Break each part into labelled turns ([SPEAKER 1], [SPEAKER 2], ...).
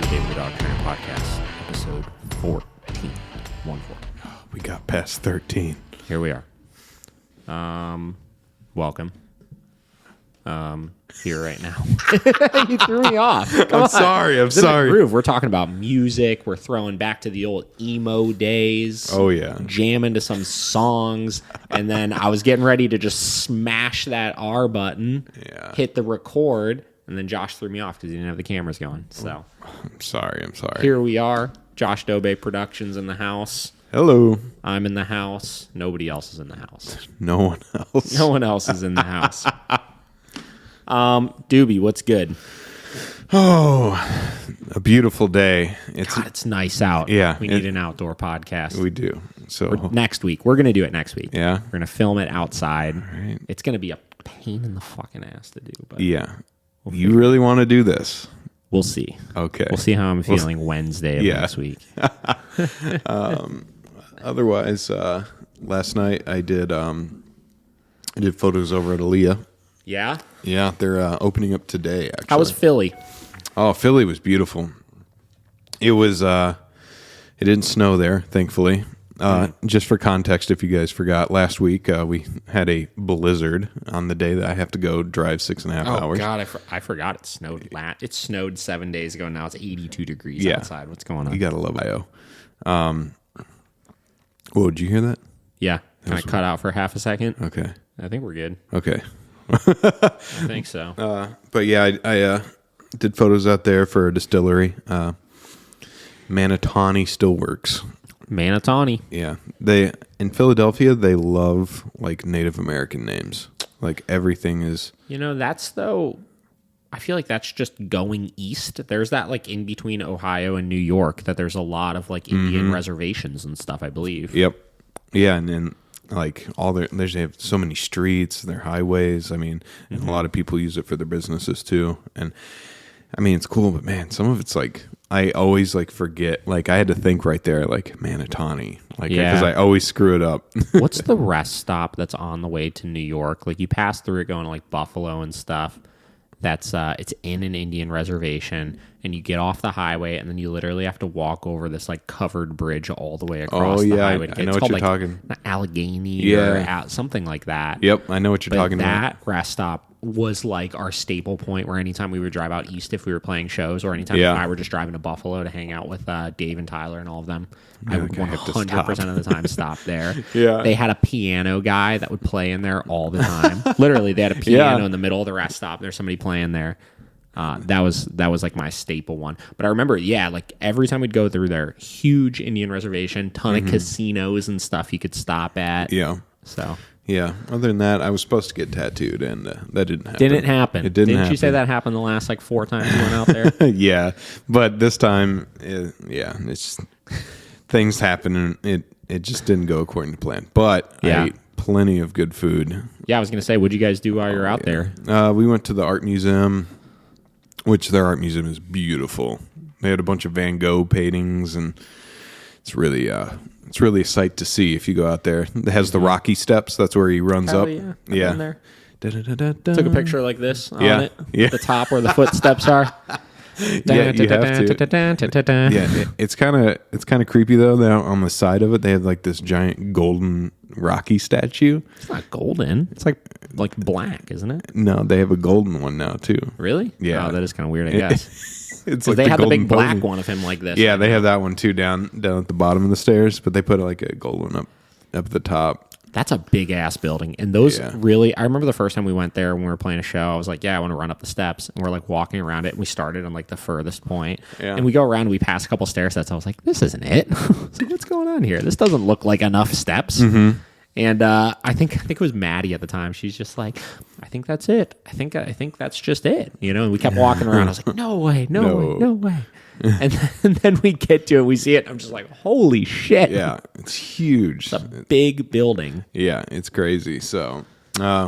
[SPEAKER 1] the David the Dog Trainer podcast, episode 14. 1-4.
[SPEAKER 2] We got past 13.
[SPEAKER 1] Here we are. Welcome. Here right now. You threw me off.
[SPEAKER 2] I'm sorry. I'm sorry.
[SPEAKER 1] Groove. We're talking about music. We're throwing back to the old emo days.
[SPEAKER 2] Oh, yeah.
[SPEAKER 1] Jamming to some songs. And then I was getting ready to just smash that R button, hit the record, and then Josh threw me off because he didn't have the cameras going. So
[SPEAKER 2] I'm sorry.
[SPEAKER 1] here we are. Josh Dobe Productions in the house.
[SPEAKER 2] Hello.
[SPEAKER 1] I'm in the house. Nobody else is in the house.
[SPEAKER 2] No one else.
[SPEAKER 1] No one else is in the house. Doobie, what's good?
[SPEAKER 2] Oh, a beautiful day.
[SPEAKER 1] God, it's nice out.
[SPEAKER 2] Yeah,
[SPEAKER 1] We need an outdoor podcast.
[SPEAKER 2] We do. So
[SPEAKER 1] Next week. We're going to do it next week.
[SPEAKER 2] Yeah.
[SPEAKER 1] We're going to film it outside.
[SPEAKER 2] right.
[SPEAKER 1] It's going to be a pain in the fucking ass to do. But
[SPEAKER 2] Yeah. You really want to do this?
[SPEAKER 1] we'll see.
[SPEAKER 2] Okay.
[SPEAKER 1] We'll see how I'm feeling Wednesday of next week.
[SPEAKER 2] Otherwise, last night I did photos over at Aaliyah.
[SPEAKER 1] Yeah?
[SPEAKER 2] Yeah, they're opening up today, actually.
[SPEAKER 1] How was Philly?
[SPEAKER 2] Oh, Philly was beautiful. It was, it didn't snow there, thankfully. Just for context, if you guys forgot, last week we had a blizzard on the day that I have to go drive 6.5 hours.
[SPEAKER 1] Oh, God, I forgot it snowed. It snowed 7 days ago, and now it's 82 degrees outside. What's going on?
[SPEAKER 2] You got to love Io. Whoa, did you hear that?
[SPEAKER 1] Yeah. Can I cut out for half a second?
[SPEAKER 2] Okay.
[SPEAKER 1] I think we're good.
[SPEAKER 2] Okay.
[SPEAKER 1] I think so.
[SPEAKER 2] But yeah, I did photos out there for a distillery. Manatawny still works.
[SPEAKER 1] Manatawny.
[SPEAKER 2] Yeah. They in Philadelphia, they love like Native American names. Like everything is.
[SPEAKER 1] You know, I feel like that's just going east. There's that like in between Ohio and New York that there's a lot of like Indian reservations and stuff, I believe.
[SPEAKER 2] Yep. Yeah, and then like they have so many streets, their highways. I mean, and a lot of people use it for their businesses too. And I mean, it's cool, but man, some of it's like I always like forget. Like I had to think right there, like Manatawny, like because I always screw it up.
[SPEAKER 1] What's the rest stop that's on the way to New York? Like you pass through it going to like Buffalo and stuff. That's it's in an Indian reservation, and you get off the highway, and then you literally have to walk over this like covered bridge all the way across the highway.
[SPEAKER 2] I know what you're talking.
[SPEAKER 1] Allegheny or something like that.
[SPEAKER 2] Yep, I know what you're talking about.
[SPEAKER 1] That rest stop was like our staple point where anytime we would drive out east if we were playing shows, or anytime I were just driving to Buffalo to hang out with Dave and Tyler and all of them, I would 100% of the time stop there.
[SPEAKER 2] Yeah.
[SPEAKER 1] They had a piano guy that would play in there all the time. Literally, they had a piano in the middle of the rest stop. There's somebody playing there. That was like my staple one. But I remember, like every time we'd go through there, huge Indian reservation, ton of casinos and stuff you could stop at.
[SPEAKER 2] Yeah.
[SPEAKER 1] So.
[SPEAKER 2] Yeah. Other than that, I was supposed to get tattooed, and that didn't happen.
[SPEAKER 1] Didn't happen.
[SPEAKER 2] It didn't
[SPEAKER 1] Didn't
[SPEAKER 2] happen.
[SPEAKER 1] you say that happened the last like 4 times you went out there?
[SPEAKER 2] Yeah, but this time, it's things happen, and it just didn't go according to plan. But I ate plenty of good food.
[SPEAKER 1] Yeah, I was gonna say, what'd you guys do while you were out there?
[SPEAKER 2] We went to the art museum, which their art museum is beautiful. They had a bunch of Van Gogh paintings, and it's really a sight to see if you go out there. It has the Rocky Steps. That's where he runs up.
[SPEAKER 1] Yeah. There. Took a picture like this on it.
[SPEAKER 2] Yeah.
[SPEAKER 1] At the top where the footsteps are.
[SPEAKER 2] Yeah, you have to. Yeah, it's kind of creepy though. That on the side of it, they have like this giant golden Rocky statue.
[SPEAKER 1] It's not golden. It's like black, isn't it?
[SPEAKER 2] No, they have a golden one now too.
[SPEAKER 1] Really?
[SPEAKER 2] Yeah.
[SPEAKER 1] Oh, that is kind of weird, I guess.
[SPEAKER 2] It's like
[SPEAKER 1] they had the big black
[SPEAKER 2] pony.
[SPEAKER 1] one of him like this.
[SPEAKER 2] Yeah, they have that one too down at the bottom of the stairs, but they put like a gold one up at the top.
[SPEAKER 1] That's a big ass building. And those really, I remember the first time we went there when we were playing a show, I was like, I want to run up the steps. And we're like walking around it. And we started on like the furthest point. Yeah. And we go around and we pass a couple stair sets. I was like, this isn't it. I was like, what's going on here? This doesn't look like enough steps. Mm-hmm. And I think it was Maddie at the time. She's just like, I think that's it. I think that's just it. You know, and we kept walking around. I was like, no way. And then we get to it, we see it, and I'm just like, holy shit.
[SPEAKER 2] Yeah, it's huge.
[SPEAKER 1] It's a big building.
[SPEAKER 2] Yeah, it's crazy. So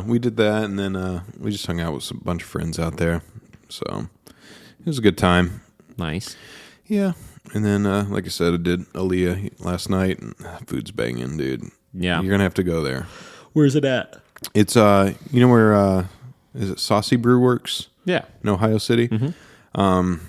[SPEAKER 2] we did that, and then we just hung out with a bunch of friends out there. So it was a good time.
[SPEAKER 1] Nice.
[SPEAKER 2] Yeah. And then, like I said, I did Aaliyah last night, and food's banging, dude.
[SPEAKER 1] Yeah.
[SPEAKER 2] You're going to have to go there.
[SPEAKER 1] Where's it at?
[SPEAKER 2] It's, you know where, is it Saucy Brew Works?
[SPEAKER 1] Yeah.
[SPEAKER 2] In Ohio City? Mm-hmm.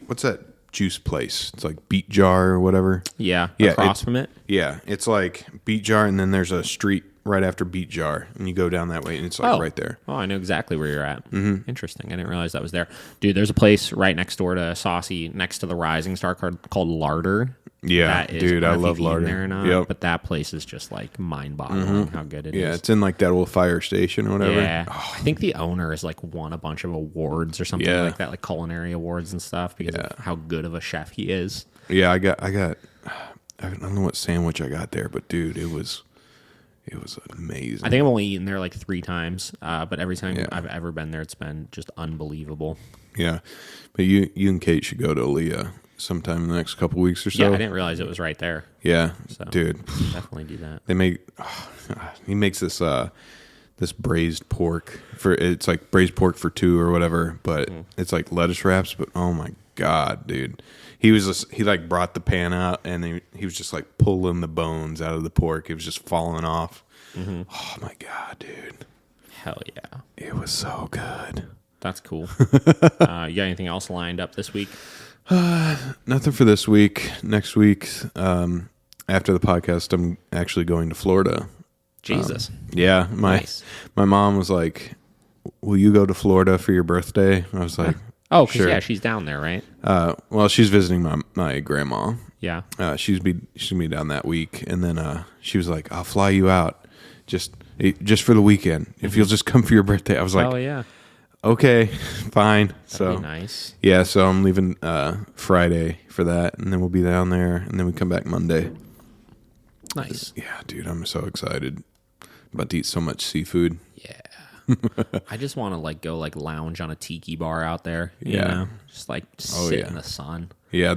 [SPEAKER 2] what's that juice place? It's like Beet Jar or whatever.
[SPEAKER 1] Yeah, across from it.
[SPEAKER 2] Yeah, it's like Beet Jar, and then there's a street right after Beet Jar, and you go down that way, and it's like right there.
[SPEAKER 1] Oh, I know exactly where you're at. Mm-hmm. Interesting. I didn't realize that was there. Dude, there's a place right next door to Saucy, next to the Rising Star called Larder.
[SPEAKER 2] Yeah, dude, I love Larder.
[SPEAKER 1] There or not, but that place is just like mind-boggling how good it is.
[SPEAKER 2] Yeah, it's in like that old fire station or whatever.
[SPEAKER 1] Yeah, I think the owner has like won a bunch of awards or something like that, like culinary awards and stuff because of how good of a chef he is.
[SPEAKER 2] Yeah, I don't know what sandwich I got there, but dude, it was amazing.
[SPEAKER 1] I think I've only eaten there like 3 times, but every time I've ever been there, it's been just unbelievable.
[SPEAKER 2] Yeah, but you and Kate should go to Aaliyah sometime in the next couple weeks or so.
[SPEAKER 1] Yeah, I didn't realize it was right there.
[SPEAKER 2] Yeah,
[SPEAKER 1] so
[SPEAKER 2] dude,
[SPEAKER 1] definitely do that.
[SPEAKER 2] He makes this this braised pork it's like braised pork for 2 or whatever, but it's like lettuce wraps. But oh my god, dude, he like brought the pan out and he was just like pulling the bones out of the pork. It was just falling off. Mm-hmm. Oh my god, dude,
[SPEAKER 1] hell yeah,
[SPEAKER 2] it was so good.
[SPEAKER 1] That's cool. You got anything else lined up this week?
[SPEAKER 2] Nothing for this week. Next week, after the podcast, I'm actually going to Florida.
[SPEAKER 1] Jesus.
[SPEAKER 2] Yeah, my mom was like, "Will you go to Florida for your birthday?" I was like,
[SPEAKER 1] "Oh, sure." Yeah, she's down there, right?
[SPEAKER 2] Well, she's visiting my grandma.
[SPEAKER 1] Yeah.
[SPEAKER 2] She's gonna be down that week, and then she was like, "I'll fly you out, just for the weekend. If you'll just come for your birthday." I was like,
[SPEAKER 1] "Oh yeah."
[SPEAKER 2] Okay, fine.
[SPEAKER 1] That'd be nice.
[SPEAKER 2] Yeah, so I'm leaving Friday for that, and then we'll be down there, and then we come back Monday.
[SPEAKER 1] Nice.
[SPEAKER 2] Yeah, dude, I'm so excited. I'm about to eat so much seafood.
[SPEAKER 1] Yeah. I just want to like go like lounge on a tiki bar out there. You know? Just like sit in the sun.
[SPEAKER 2] Yeah,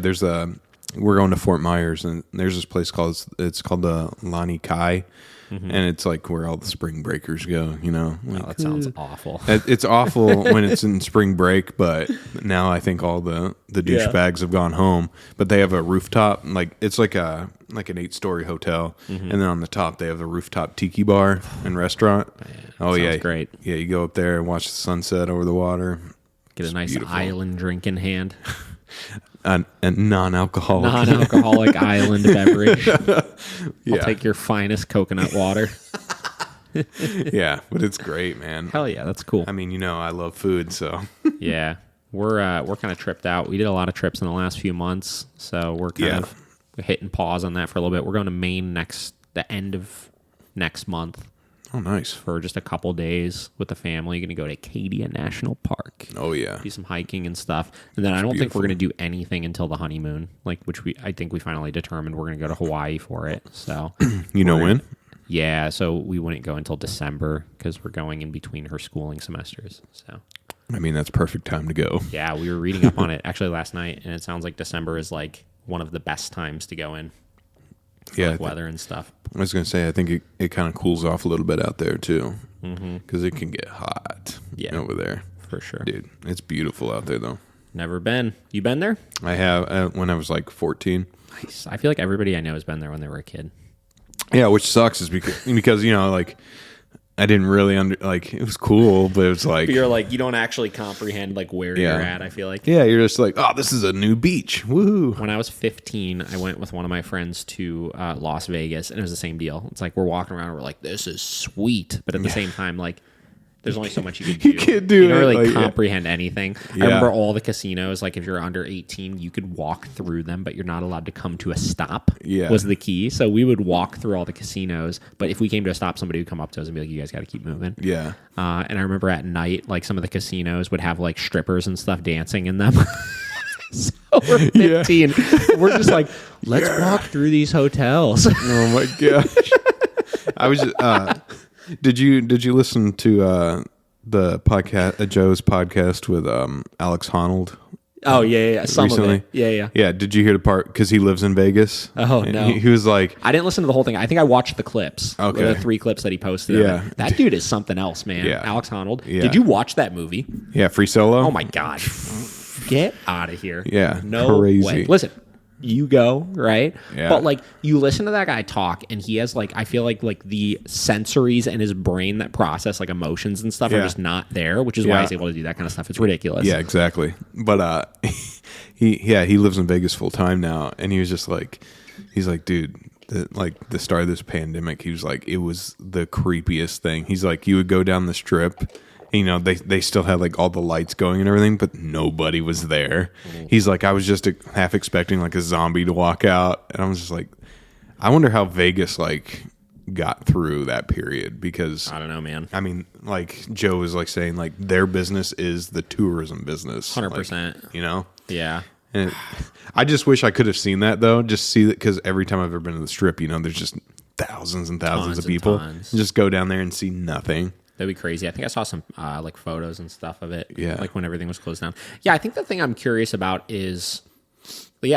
[SPEAKER 2] we're going to Fort Myers, and there's this place called the Lani Kai. Mm-hmm. And it's like where all the spring breakers go, you know. Like,
[SPEAKER 1] that sounds awful.
[SPEAKER 2] It's awful when it's in spring break, but now I think all the douchebags have gone home. But they have a rooftop, like it's like an 8-story hotel, and then on the top they have a rooftop tiki bar and restaurant. Man, sounds great. Yeah, you go up there and watch the sunset over the water.
[SPEAKER 1] Get a nice island drink in hand.
[SPEAKER 2] A
[SPEAKER 1] non-alcoholic island beverage. I'll take your finest coconut water.
[SPEAKER 2] Yeah, but it's great, man.
[SPEAKER 1] Hell yeah, that's cool.
[SPEAKER 2] I mean, you know, I love food, so
[SPEAKER 1] yeah, we're kind of tripped out. We did a lot of trips in the last few months, so we're kind of hitting pause on that for a little bit. We're going to Maine the end of next month.
[SPEAKER 2] Oh, nice.
[SPEAKER 1] For just a couple days with the family. Going to go to Acadia National Park.
[SPEAKER 2] Oh, yeah.
[SPEAKER 1] Do some hiking and stuff. And then I don't think we're going to do anything until the honeymoon, I think we finally determined we're going to go to Hawaii for it. So,
[SPEAKER 2] you know when?
[SPEAKER 1] Yeah, so we wouldn't go until December because we're going in between her schooling semesters. So,
[SPEAKER 2] I mean, that's perfect time to go.
[SPEAKER 1] Yeah, we were reading up on it actually last night, and it sounds like December is like one of the best times to go in. For weather and stuff.
[SPEAKER 2] I was going to say, I think it kind of cools off a little bit out there too, because it can get hot over there.
[SPEAKER 1] For sure.
[SPEAKER 2] Dude, it's beautiful out there though.
[SPEAKER 1] Never been. You been there?
[SPEAKER 2] I have, when I was like 14.
[SPEAKER 1] Nice. I feel like everybody I know has been there when they were a kid.
[SPEAKER 2] Yeah, which sucks is because you know, like, I didn't really it was cool, but it was like...
[SPEAKER 1] But you're like, you don't actually comprehend, like, where you're at, I feel like.
[SPEAKER 2] Yeah, you're just like, oh, this is a new beach. Woohoo.
[SPEAKER 1] When I was 15, I went with one of my friends to Las Vegas, and it was the same deal. It's like, we're walking around, and we're like, this is sweet. But at the same time, like, there's only so much you can do.
[SPEAKER 2] You can't do
[SPEAKER 1] You don't really comprehend anything.
[SPEAKER 2] Yeah.
[SPEAKER 1] I remember all the casinos, like, if you're under 18, you could walk through them, but you're not allowed to come to a stop, was the key. So we would walk through all the casinos, but if we came to a stop, somebody would come up to us and be like, you guys got to keep moving.
[SPEAKER 2] Yeah.
[SPEAKER 1] And I remember at night, like, some of the casinos would have, like, strippers and stuff dancing in them. So we're 15. We're just like, let's walk through these hotels.
[SPEAKER 2] Oh, my gosh. I was... Did you listen to the podcast, Joe's podcast with Alex Honnold?
[SPEAKER 1] Oh yeah. Some
[SPEAKER 2] recently?
[SPEAKER 1] Of it.
[SPEAKER 2] Yeah. Did you hear the part because he lives in Vegas?
[SPEAKER 1] Oh no,
[SPEAKER 2] he was like,
[SPEAKER 1] I didn't listen to the whole thing. I think I watched the clips.
[SPEAKER 2] Okay,
[SPEAKER 1] the 3 clips that he posted.
[SPEAKER 2] Yeah,
[SPEAKER 1] that dude is something else, man.
[SPEAKER 2] Yeah.
[SPEAKER 1] Alex Honnold.
[SPEAKER 2] Yeah.
[SPEAKER 1] Did you watch that movie?
[SPEAKER 2] Yeah, Free Solo.
[SPEAKER 1] Oh my god, get out of here.
[SPEAKER 2] Yeah,
[SPEAKER 1] no
[SPEAKER 2] crazy.
[SPEAKER 1] way. Listen, you go, right?
[SPEAKER 2] Yeah.
[SPEAKER 1] But like you listen to that guy talk and he has like, I feel like the sensories in his brain that process like emotions and stuff are just not there, which is why he's able to do that kind of stuff. It's ridiculous.
[SPEAKER 2] Yeah, exactly. But he lives in Vegas full time now, and he was just like, he's like, dude, the start of this pandemic, he was like, it was the creepiest thing. He's like, you would go down the strip, and, they still had like all the lights going and everything, but nobody was there. He's like, I was just half expecting like a zombie to walk out, and I was just like, I wonder how Vegas like got through that period, because
[SPEAKER 1] I don't know, man.
[SPEAKER 2] I mean, like Joe was like saying, like their business is the tourism business,
[SPEAKER 1] 100%.
[SPEAKER 2] Yeah. And I just wish I could have seen that though, just see that, because every time I've ever been to the strip, there's just thousands and thousands of people. Just go down there and see nothing.
[SPEAKER 1] That'd be crazy. I think I saw some like photos and stuff of it.
[SPEAKER 2] Yeah.
[SPEAKER 1] Like when everything was closed down. Yeah, I think the thing I'm curious about is,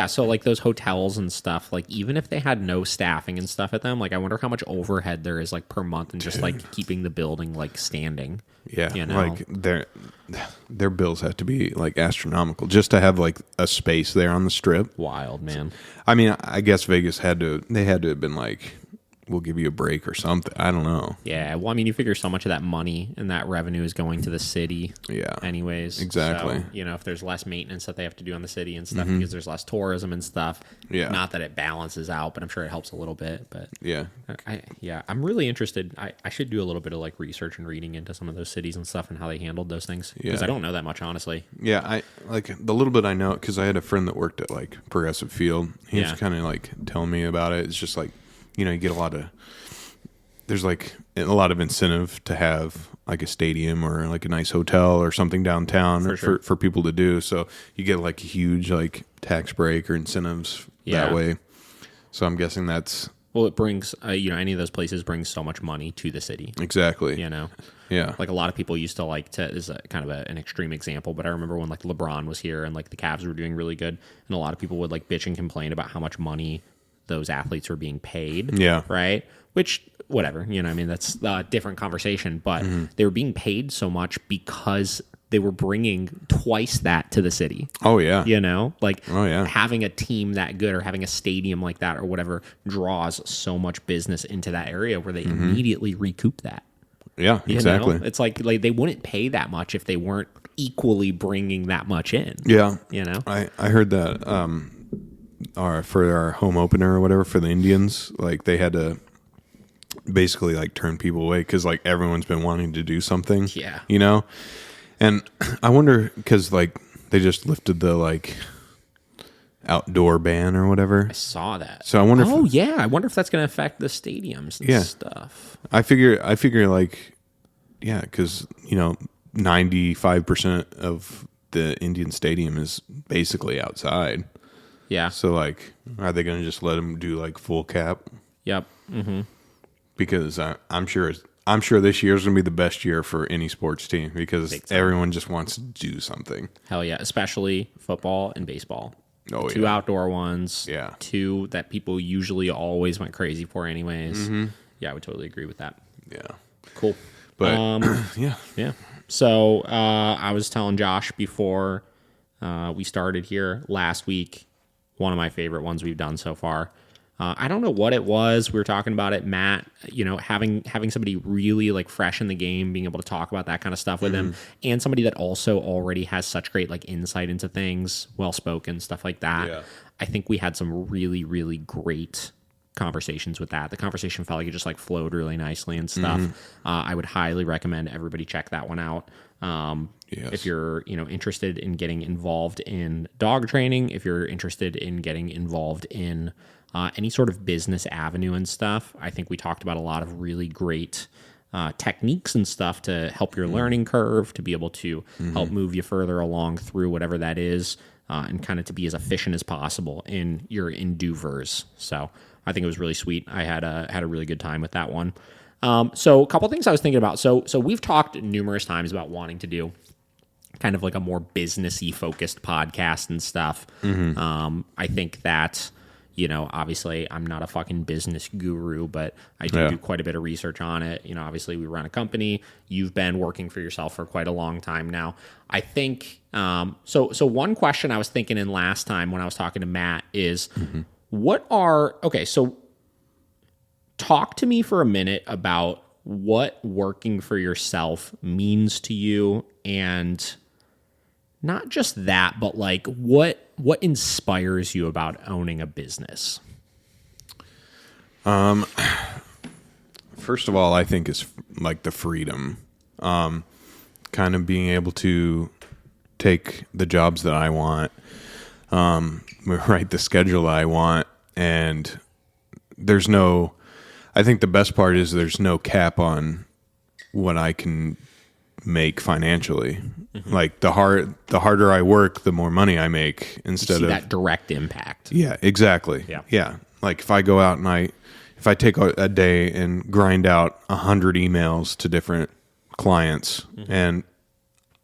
[SPEAKER 1] so like those hotels and stuff, like even if they had no staffing and stuff at them, like I wonder how much overhead there is like per month and just like keeping the building like standing.
[SPEAKER 2] Yeah. Like their bills have to be like astronomical just to have like a space there on the strip.
[SPEAKER 1] Wild, man.
[SPEAKER 2] I mean, I guess Vegas had to have been like, we'll give you a break or something. I don't know.
[SPEAKER 1] Yeah. Well, I mean, you figure so much of that money and that revenue is going to the city.
[SPEAKER 2] Yeah.
[SPEAKER 1] Anyways.
[SPEAKER 2] Exactly.
[SPEAKER 1] So, if there's less maintenance that they have to do on the city and stuff because there's less tourism and stuff.
[SPEAKER 2] Yeah.
[SPEAKER 1] Not that it balances out, but I'm sure it helps a little bit. But
[SPEAKER 2] yeah.
[SPEAKER 1] I'm really interested. I should do a little bit of like research and reading into some of those cities and stuff and how they handled those things. Because I don't know that much, honestly.
[SPEAKER 2] Yeah. I like the little bit I know, because I had a friend that worked at like Progressive Field. He was kind of like telling me about it. It's just like, you get there's like a lot of incentive to have like a stadium or like a nice hotel or something downtown for people to do. So you get like a huge like tax break or incentives that way. So I'm guessing that's...
[SPEAKER 1] Well, it brings, any of those places brings so much money to the city.
[SPEAKER 2] Exactly. Yeah.
[SPEAKER 1] Like a lot of people used to like to, this is kind of an extreme example, but I remember when like LeBron was here and like the Cavs were doing really good and a lot of people would like bitch and complain about how much money those athletes were being paid.
[SPEAKER 2] Yeah.
[SPEAKER 1] Right? Which, whatever, that's a different conversation, but they were being paid so much because they were bringing twice that to the city.
[SPEAKER 2] Oh, yeah.
[SPEAKER 1] Having a team that good or having a stadium like that or whatever draws so much business into that area where they immediately recoup that.
[SPEAKER 2] Yeah, exactly.
[SPEAKER 1] It's like they wouldn't pay that much if they weren't equally bringing that much in.
[SPEAKER 2] Yeah. I heard that for our home opener or whatever for the Indians, like they had to basically like turn people away because like everyone's been wanting to do something.
[SPEAKER 1] Yeah.
[SPEAKER 2] And I wonder, because like they just lifted the like outdoor ban or whatever.
[SPEAKER 1] I saw that.
[SPEAKER 2] So I wonder.
[SPEAKER 1] I wonder if that's going to affect the stadiums and stuff.
[SPEAKER 2] I figure like, yeah, because 95% of the Indian stadium is basically outside.
[SPEAKER 1] Yeah.
[SPEAKER 2] So like, are they going to just let them do like full cap?
[SPEAKER 1] Yep. Mm-hmm.
[SPEAKER 2] Because I'm sure this year is going to be the best year for any sports team because everyone just wants to do something.
[SPEAKER 1] Hell yeah, especially football and baseball.
[SPEAKER 2] Oh,
[SPEAKER 1] Two outdoor ones.
[SPEAKER 2] Yeah.
[SPEAKER 1] Two that people usually always went crazy for anyways. Mm-hmm. Yeah, I would totally agree with that.
[SPEAKER 2] Yeah.
[SPEAKER 1] Cool.
[SPEAKER 2] But
[SPEAKER 1] yeah. So I was telling Josh before we started here last week, one of my favorite ones we've done so far. I don't know what it was. We were talking about it, Matt, having somebody really like fresh in the game, being able to talk about that kind of stuff with him, and somebody that also already has such great like insight into things, well-spoken, stuff like that. Yeah. I think we had some really, really great conversations with that. The conversation felt like it just like flowed really nicely and stuff. I would highly recommend everybody check that one out. If you're, interested in getting involved in dog training, if you're interested in getting involved in any sort of business avenue and stuff, I think we talked about a lot of really great techniques and stuff to help your learning curve, to be able to help move you further along through whatever that is, and kind of to be as efficient as possible in your endeavors. So I think it was really sweet. I had a really good time with that one. So a couple things I was thinking about. So we've talked numerous times about wanting to do kind of like a more businessy focused podcast and stuff. I think that Obviously I'm not a fucking business guru, but I do quite a bit of research on it. Obviously we run a company. You've been working for yourself for quite a long time now. I think, so one question I was thinking in last time when I was talking to Matt is so talk to me for a minute about what working for yourself means to you, and not just that, but like what inspires you about owning a business?
[SPEAKER 2] First of all, I think it's like the freedom, kind of being able to take the jobs that I want, write the schedule that I want, and I think the best part is there's no cap on what I can make financially. Mm-hmm. Like the harder I work, the more money I make, instead of
[SPEAKER 1] that direct impact.
[SPEAKER 2] Yeah, exactly. Yeah. Like if I go out and if I take a day and grind out 100 emails to different clients, and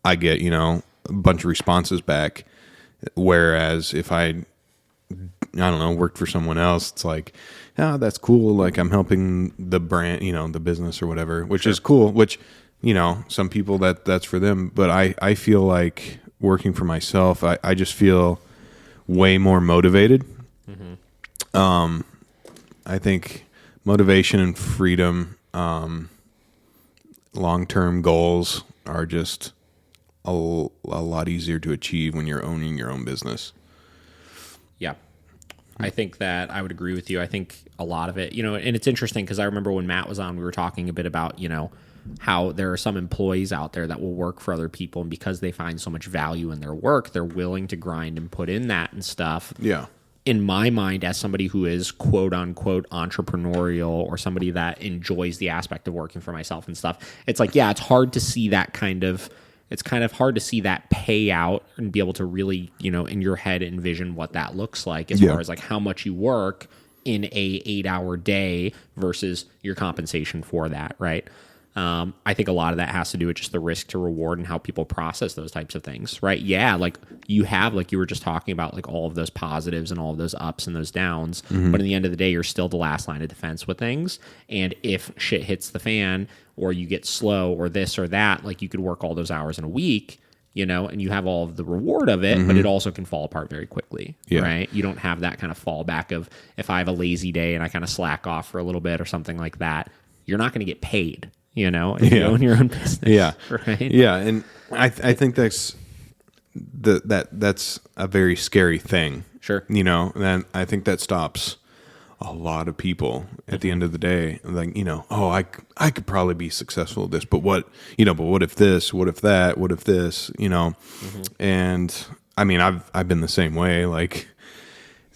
[SPEAKER 2] I get, a bunch of responses back. Whereas if I don't know, worked for someone else, it's like, oh, that's cool. Like I'm helping the brand, the business or whatever, which is cool, which, some people that's for them. But I feel like working for myself, I just feel way more motivated. Mm-hmm. I think motivation and freedom, long-term goals are just a lot easier to achieve when you're owning your own business.
[SPEAKER 1] Yeah. I think that I would agree with you. I think a lot of it, and it's interesting because I remember when Matt was on, we were talking a bit about, how there are some employees out there that will work for other people, and because they find so much value in their work, they're willing to grind and put in that and stuff.
[SPEAKER 2] Yeah.
[SPEAKER 1] In my mind, as somebody who is quote unquote entrepreneurial, or somebody that enjoys the aspect of working for myself and stuff, it's like, it's hard to see that it's kind of hard to see that pay out and be able to really, in your head envision what that looks like as far as like how much you work in a 8-hour day versus your compensation for that. Right. I think a lot of that has to do with just the risk to reward and how people process those types of things, right? Yeah, like you have, like you were just talking about, like all of those positives and all of those ups and those downs, but in the end of the day, you're still the last line of defense with things. And if shit hits the fan, or you get slow, or this or that, like you could work all those hours in a week, and you have all of the reward of it, but it also can fall apart very quickly, right? You don't have that kind of fallback of, if I have a lazy day and I kind of slack off for a little bit or something like that, you're not going to get paid. If you own your own business. Right.
[SPEAKER 2] Yeah. And I think that's a very scary thing.
[SPEAKER 1] Sure.
[SPEAKER 2] And I think that stops a lot of people at the end of the day. Like, I could probably be successful at this, but what if this, what if that, what if this, and I mean, I've been the same way. Like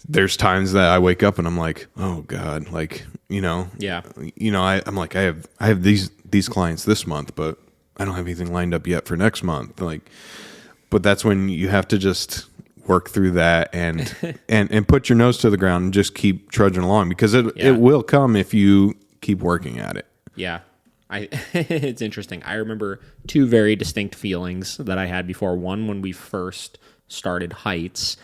[SPEAKER 2] there's times that I wake up and I'm like, oh God, like, I'm like, I have these clients this month, but I don't have anything lined up yet for next month. Like, but that's when you have to just work through that and and put your nose to the ground and just keep trudging along, because it will come if you keep working at it.
[SPEAKER 1] Yeah. It's interesting. I remember two very distinct feelings that I had before. One, when we first started Heights,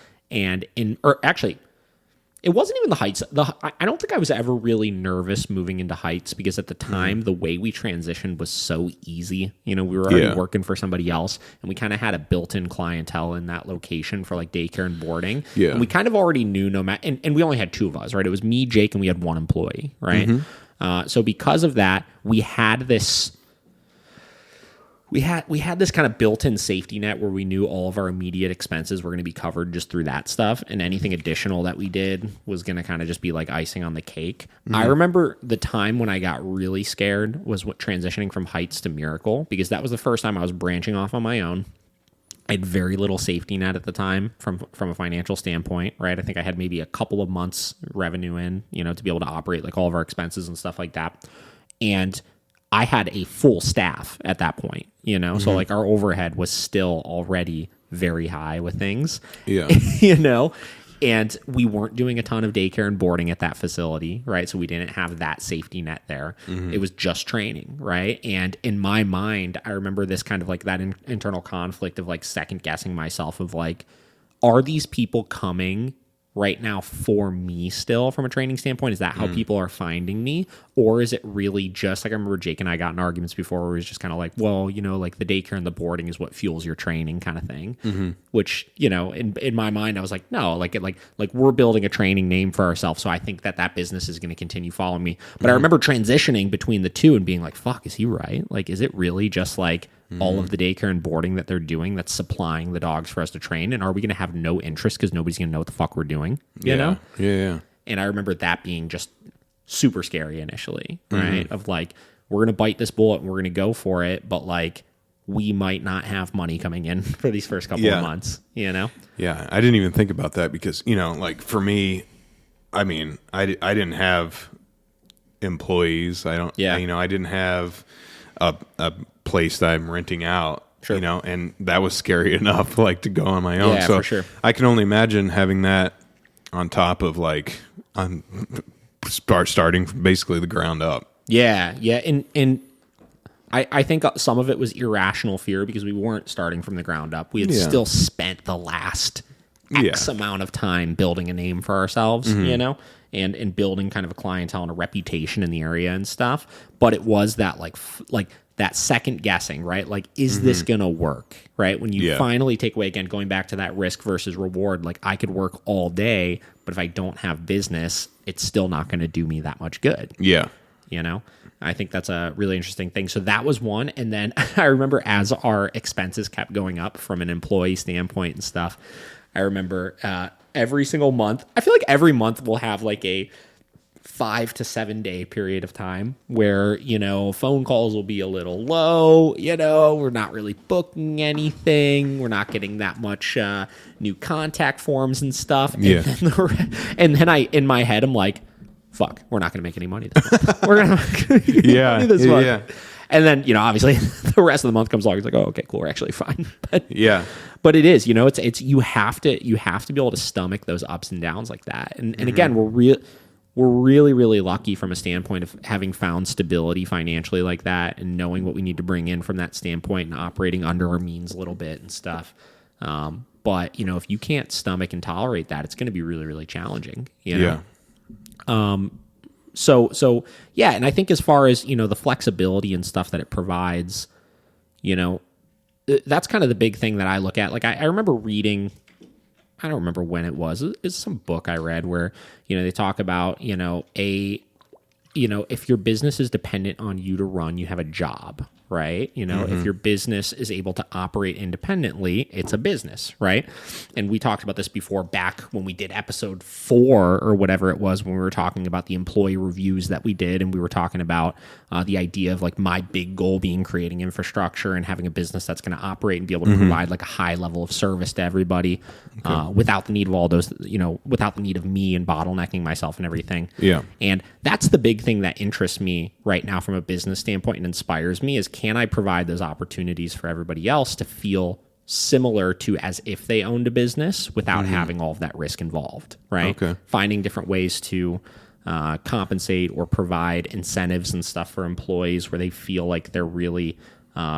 [SPEAKER 1] it wasn't even the Heights. I don't think I was ever really nervous moving into Heights, because at the time, the way we transitioned was so easy. We were already working for somebody else, and we kind of had a built-in clientele in that location for like daycare and boarding. Yeah. And we kind of already knew and we only had two of us, right? It was me, Jake, and we had one employee, right? So because of that, we had this kind of built-in safety net where we knew all of our immediate expenses were going to be covered just through that stuff, and anything additional that we did was going to kind of just be like icing on the cake. I remember the time when I got really scared was transitioning from Heights to Miracle, because that was the first time I was branching off on my own. I had very little safety net at the time from a financial standpoint, right? I think I had maybe a couple of months revenue in, to be able to operate like all of our expenses and stuff like that. And I had a full staff at that point, so like our overhead was still already very high with things, and we weren't doing a ton of daycare and boarding at that facility, right? So we didn't have that safety net there. It was just training, right? And in my mind, I remember this kind of like that internal conflict of like second guessing myself of like, are these people coming right now for me still from a training standpoint? Is that how people are finding me? Or is it really just like, I remember Jake and I got in arguments before where it was just kind of like, well, you know, like the daycare and the boarding is what fuels your training kind of thing, which, you know, in my mind, I was like, no, like we're building a training name for ourselves. So I think that business is going to continue following me. But I remember transitioning between the two and being like, fuck, is he right? Like, is it really just like all of the daycare and boarding that they're doing that's supplying the dogs for us to train? And are we going to have no interest because nobody's going to know what the fuck we're doing, you know?
[SPEAKER 2] Yeah.
[SPEAKER 1] And I remember that being just super scary initially, right? Of like, we're going to bite this bullet and we're going to go for it, but like, we might not have money coming in for these first couple of months, you know?
[SPEAKER 2] Yeah, I didn't even think about that because, you know, like for me, I mean, I didn't have employees. I didn't have a place that I'm renting out, you know, and that was scary enough, like to go on my own.
[SPEAKER 1] Yeah,
[SPEAKER 2] so
[SPEAKER 1] for sure.
[SPEAKER 2] I can only imagine having that on top of like, starting from basically the ground up.
[SPEAKER 1] Yeah. And I think some of it was irrational fear because we weren't starting from the ground up. We had still spent the last X amount of time building a name for ourselves, you know, and building kind of a clientele and a reputation in the area and stuff. But it was that like that second guessing, right? Like, is this going to work, right? When you finally take away, again, going back to that risk versus reward, like I could work all day, but if I don't have business, it's still not going to do me that much good.
[SPEAKER 2] Yeah.
[SPEAKER 1] You know, I think that's a really interesting thing. So that was one. And then I remember as our expenses kept going up from an employee standpoint and stuff, I remember every single month, I feel like every month we'll have like a 5 to 7 day period of time where, you know, phone calls will be a little low, you know, we're not really booking anything. We're not getting that much new contact forms and stuff.
[SPEAKER 2] Yeah.
[SPEAKER 1] And then in my head, I'm like, fuck, we're not going to make any money this month. We're not going to make any money this month. Yeah. And then, you know, obviously the rest of the month comes along. It's like, oh, okay, cool. We're actually fine. But it is, you know, it's you have to be able to stomach those ups and downs like that. And again, we're really, really lucky from a standpoint of having found stability financially like that and knowing what we need to bring in from that standpoint and operating under our means a little bit and stuff. But, you know, if you can't stomach and tolerate that, it's going to be really, really challenging, you know? So yeah. And I think as far as, you know, the flexibility and stuff that it provides, you know, that's kind of the big thing that I look at. Like I remember reading, I don't remember when it was. It's some book I read where, you know, they talk about, you know, if your business is dependent on you to run, you have a job, right? You know, if your business is able to operate independently, it's a business, right? And we talked about this before back when we did episode 4 or whatever it was when we were talking about the employee reviews that we did. And we were talking about the idea of like my big goal being creating infrastructure and having a business that's going to operate and be able to provide like a high level of service to everybody without the need of all those, you know, without the need of me and bottlenecking myself and everything.
[SPEAKER 2] Yeah.
[SPEAKER 1] And that's the big thing that interests me right now from a business standpoint and inspires me is, can I provide those opportunities for everybody else to feel similar to as if they owned a business without having all of that risk involved, right?
[SPEAKER 2] Okay.
[SPEAKER 1] Finding different ways to compensate or provide incentives and stuff for employees where they feel like they're really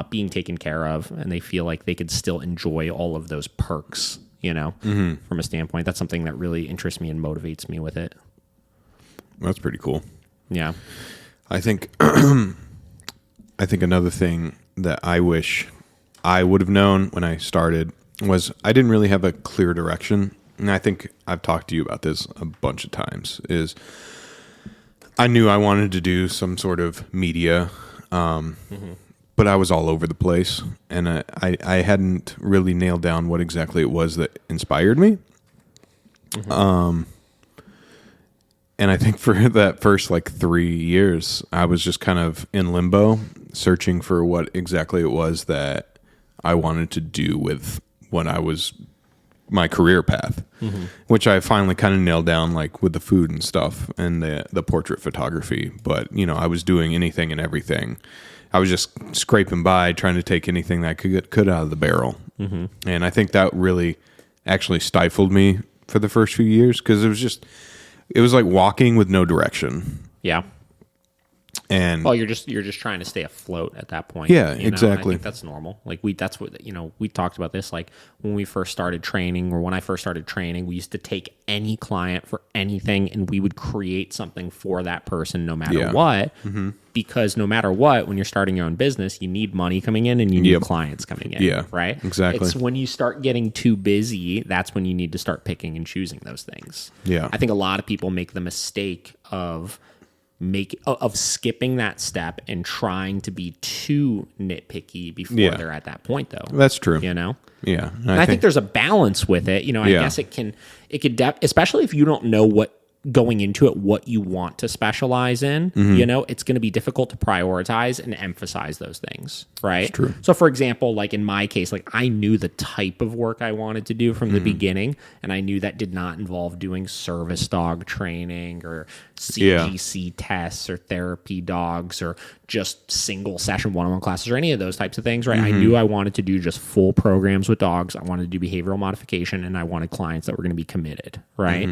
[SPEAKER 1] being taken care of and they feel like they could still enjoy all of those perks, you know, from a standpoint. That's something that really interests me and motivates me with it.
[SPEAKER 2] That's pretty cool.
[SPEAKER 1] Yeah.
[SPEAKER 2] I think another thing that I wish I would have known when I started was I didn't really have a clear direction. And I think I've talked to you about this a bunch of times, is I knew I wanted to do some sort of media, but I was all over the place. And I hadn't really nailed down what exactly it was that inspired me. And I think for that first like 3 years, I was just kind of in limbo, searching for what exactly it was that I wanted to do with when I was my career path, which I finally kind of nailed down, like with the food and stuff and the portrait photography. But, you know, I was doing anything and everything. I was just scraping by, trying to take anything that I could out of the barrel. And I think that really actually stifled me for the first few years because it was like walking with no direction.
[SPEAKER 1] Yeah.
[SPEAKER 2] And
[SPEAKER 1] well, you're just trying to stay afloat at that point.
[SPEAKER 2] Yeah,
[SPEAKER 1] you know?
[SPEAKER 2] exactly.
[SPEAKER 1] I think that's normal. Like that's what, we talked about this, like when we first started training, or when I first started training, we used to take any client for anything and we would create something for that person no matter what. Mm-hmm. Because no matter what, when you're starting your own business, you need money coming in and you need clients coming in.
[SPEAKER 2] Yeah,
[SPEAKER 1] right?
[SPEAKER 2] Exactly.
[SPEAKER 1] It's when you start getting too busy, that's when you need to start picking and choosing those things.
[SPEAKER 2] Yeah.
[SPEAKER 1] I think a lot of people make the mistake of skipping that step and trying to be too nitpicky before they're at that point, though.
[SPEAKER 2] That's true.
[SPEAKER 1] Yeah.
[SPEAKER 2] And
[SPEAKER 1] I think there's a balance with it. I guess it can especially if you don't know going into it what you want to specialize in, it's going to be difficult to prioritize and emphasize those things, right?
[SPEAKER 2] That's true.
[SPEAKER 1] So for example, like in my case, like I knew the type of work I wanted to do from the beginning, and I knew that did not involve doing service dog training or CGC tests or therapy dogs or just single session one-on-one classes or any of those types of things, right? I knew I wanted to do just full programs with dogs. I wanted to do behavioral modification, and I wanted clients that were going to be committed, right?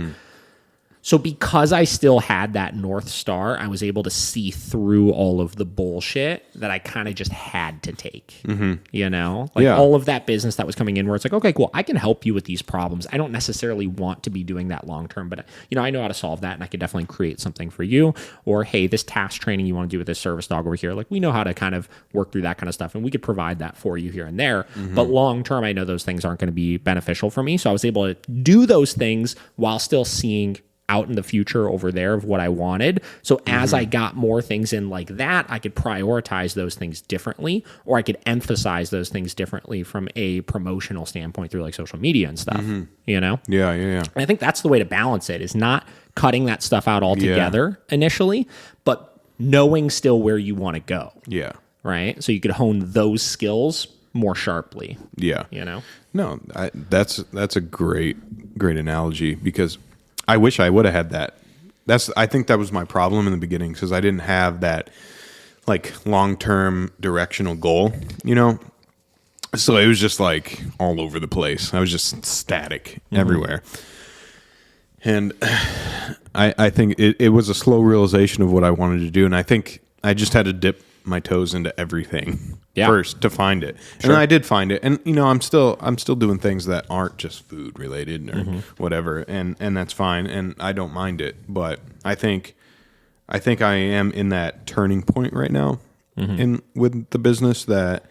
[SPEAKER 1] So because I still had that North Star, I was able to see through all of the bullshit that I kind of just had to take, all of that business that was coming in where it's like, okay, cool, I can help you with these problems. I don't necessarily want to be doing that long-term, but I know how to solve that, and I could definitely create something for you. Or, hey, this task training you want to do with this service dog over here, like we know how to kind of work through that kind of stuff, and we could provide that for you here and there. But long-term, I know those things aren't going to be beneficial for me. So I was able to do those things while still seeing out in the future over there of what I wanted. So as I got more things in like that, I could prioritize those things differently, or I could emphasize those things differently from a promotional standpoint through like social media and stuff,
[SPEAKER 2] Yeah.
[SPEAKER 1] And I think that's the way to balance it, is not cutting that stuff out altogether initially, but knowing still where you want to go.
[SPEAKER 2] Yeah.
[SPEAKER 1] Right? So you could hone those skills more sharply.
[SPEAKER 2] Yeah.
[SPEAKER 1] No,
[SPEAKER 2] that's a great analogy, because I wish I would have had that. I think that was my problem in the beginning, because I didn't have that like long-term directional goal, So it was just like all over the place. I was just static everywhere. And I think it was a slow realization of what I wanted to do. And I think I just had to dip my toes into everything first to find it. Sure. And I did find it. And I'm still doing things that aren't just food related or whatever, and that's fine, and I don't mind it. But I think I am in that turning point right now with the business that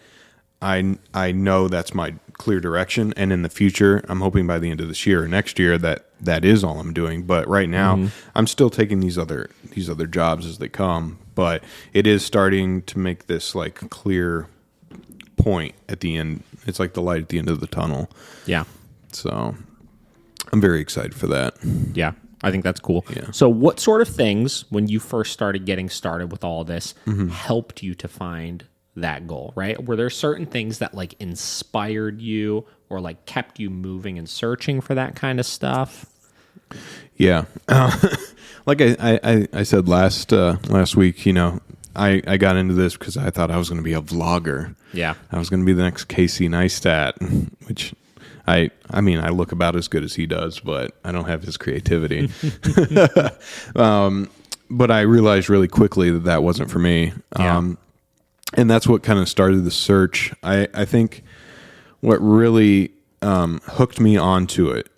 [SPEAKER 2] I know that's my clear direction, and in the future, I'm hoping by the end of this year or next year that is all I'm doing. But right now, I'm still taking these other jobs as they come. But it is starting to make this like clear point at the end. It's like the light at the end of the tunnel. Yeah. So I'm very excited for that.
[SPEAKER 1] Yeah. I think that's cool.
[SPEAKER 2] Yeah.
[SPEAKER 1] So what sort of things, when you first started getting started with all this, helped you to find that goal, right? Were there certain things that like inspired you or like kept you moving and searching for that kind of stuff?
[SPEAKER 2] Yeah. Like I said last week, I got into this because I thought I was going to be a vlogger.
[SPEAKER 1] Yeah.
[SPEAKER 2] I was going to be the next Casey Neistat, which I mean, I look about as good as he does, but I don't have his creativity. But I realized really quickly that wasn't for me. And that's what kind of started the search. I think what really hooked me onto it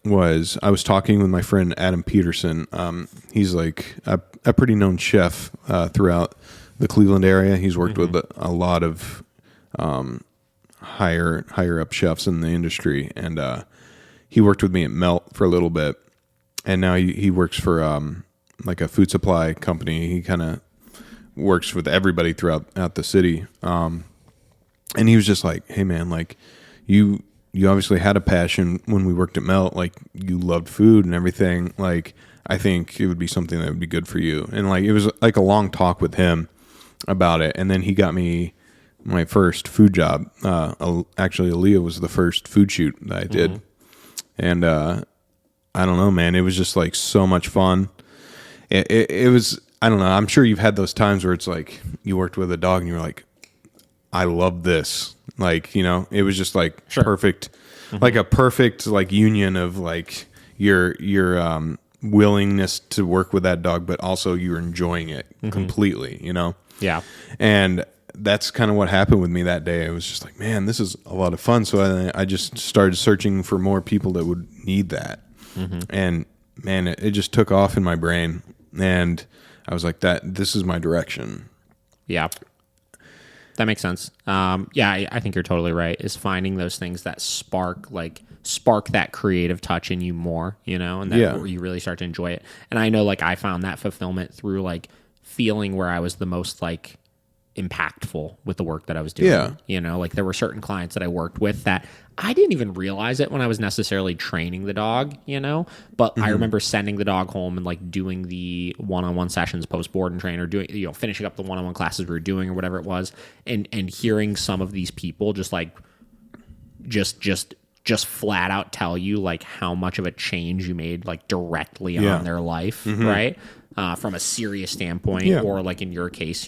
[SPEAKER 2] was I was talking with my friend Adam Peterson. He's like a pretty known chef throughout the Cleveland area. He's worked with a lot of higher up chefs in the industry, and he worked with me at Melt for a little bit, and now he works for like a food supply company. He kind of works with everybody throughout the city, and he was just like, "Hey man, like you obviously had a passion when we worked at Melt, like you loved food and everything. Like I think it would be something that would be good for you." And like it was like a long talk with him about it, and then he got me my first food job. Actually, Aaliyah was the first food shoot that I did, and I don't know, man, it was just like so much fun. It was, I don't know, I'm sure you've had those times where it's like you worked with a dog and you were like, I love this. Like, it was just like perfect, like a perfect like union of like your willingness to work with that dog, but also you're enjoying it completely,
[SPEAKER 1] Yeah.
[SPEAKER 2] And that's kind of what happened with me that day. I was just like, man, this is a lot of fun. So I just started searching for more people that would need that. And man, it just took off in my brain. And I was like, this is my direction.
[SPEAKER 1] Yeah. That makes sense. I think you're totally right. Is finding those things that spark that creative touch in you more, and where you really start to enjoy it. And I know, I found that fulfillment through feeling where I was the most impactful with the work that I was doing.
[SPEAKER 2] Yeah.
[SPEAKER 1] There were certain clients that I worked with that I didn't even realize it when I was necessarily training the dog, but I remember sending the dog home and doing the one-on-one sessions post board and train, or doing, finishing up the one-on-one classes we were doing or whatever it was. And hearing some of these people just flat out tell you how much of a change you made directly on their life, right? From a serious standpoint, or in your case,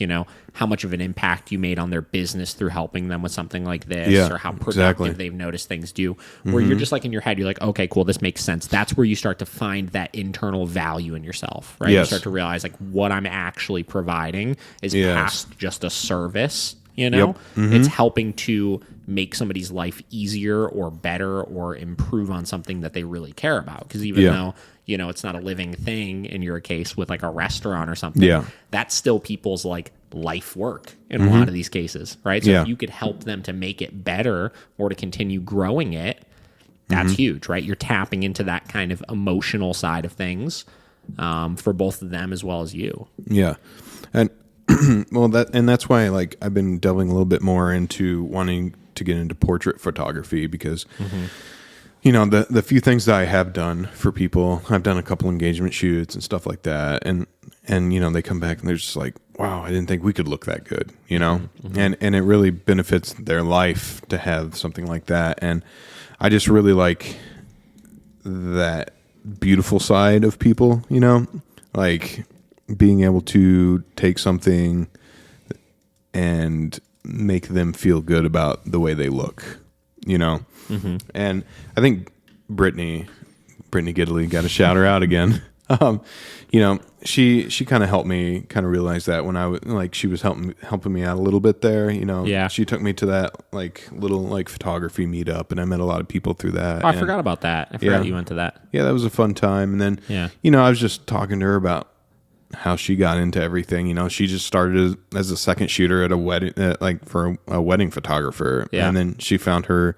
[SPEAKER 1] how much of an impact you made on their business through helping them with something like this, or how productive they've noticed things do, where you're just in your head, you're like, okay, cool, this makes sense. That's where you start to find that internal value in yourself, right? You start to realize what I'm actually providing is past just a service. It's helping to make somebody's life easier or better or improve on something that they really care about. Because even though, it's not a living thing in your case with a restaurant or something, that's still people's life work in a lot of these cases, right? So if you could help them to make it better or to continue growing it, that's huge, right? You're tapping into that kind of emotional side of things for both of them as well as you.
[SPEAKER 2] Yeah. And well, that's why I've been delving a little bit more into wanting to get into portrait photography, because the few things that I have done for people, I've done a couple engagement shoots and stuff like that, and they come back and they're just like, wow, I didn't think we could look that good, and it really benefits their life to have something like that. And I just really like that beautiful side of people, being able to take something and make them feel good about the way they look, And I think Brittany Gidley, got to shout her out again. She kind of helped me kind of realize that when I was she was helping me out a little bit there, She took me to that little photography meetup, and I met a lot of people through that.
[SPEAKER 1] Oh, I forgot about that. I forgot you went to that.
[SPEAKER 2] Yeah, that was a fun time. And then, I was just talking to her about how she got into everything. She just started as a second shooter at a wedding, for a wedding photographer. Yeah. And then she found her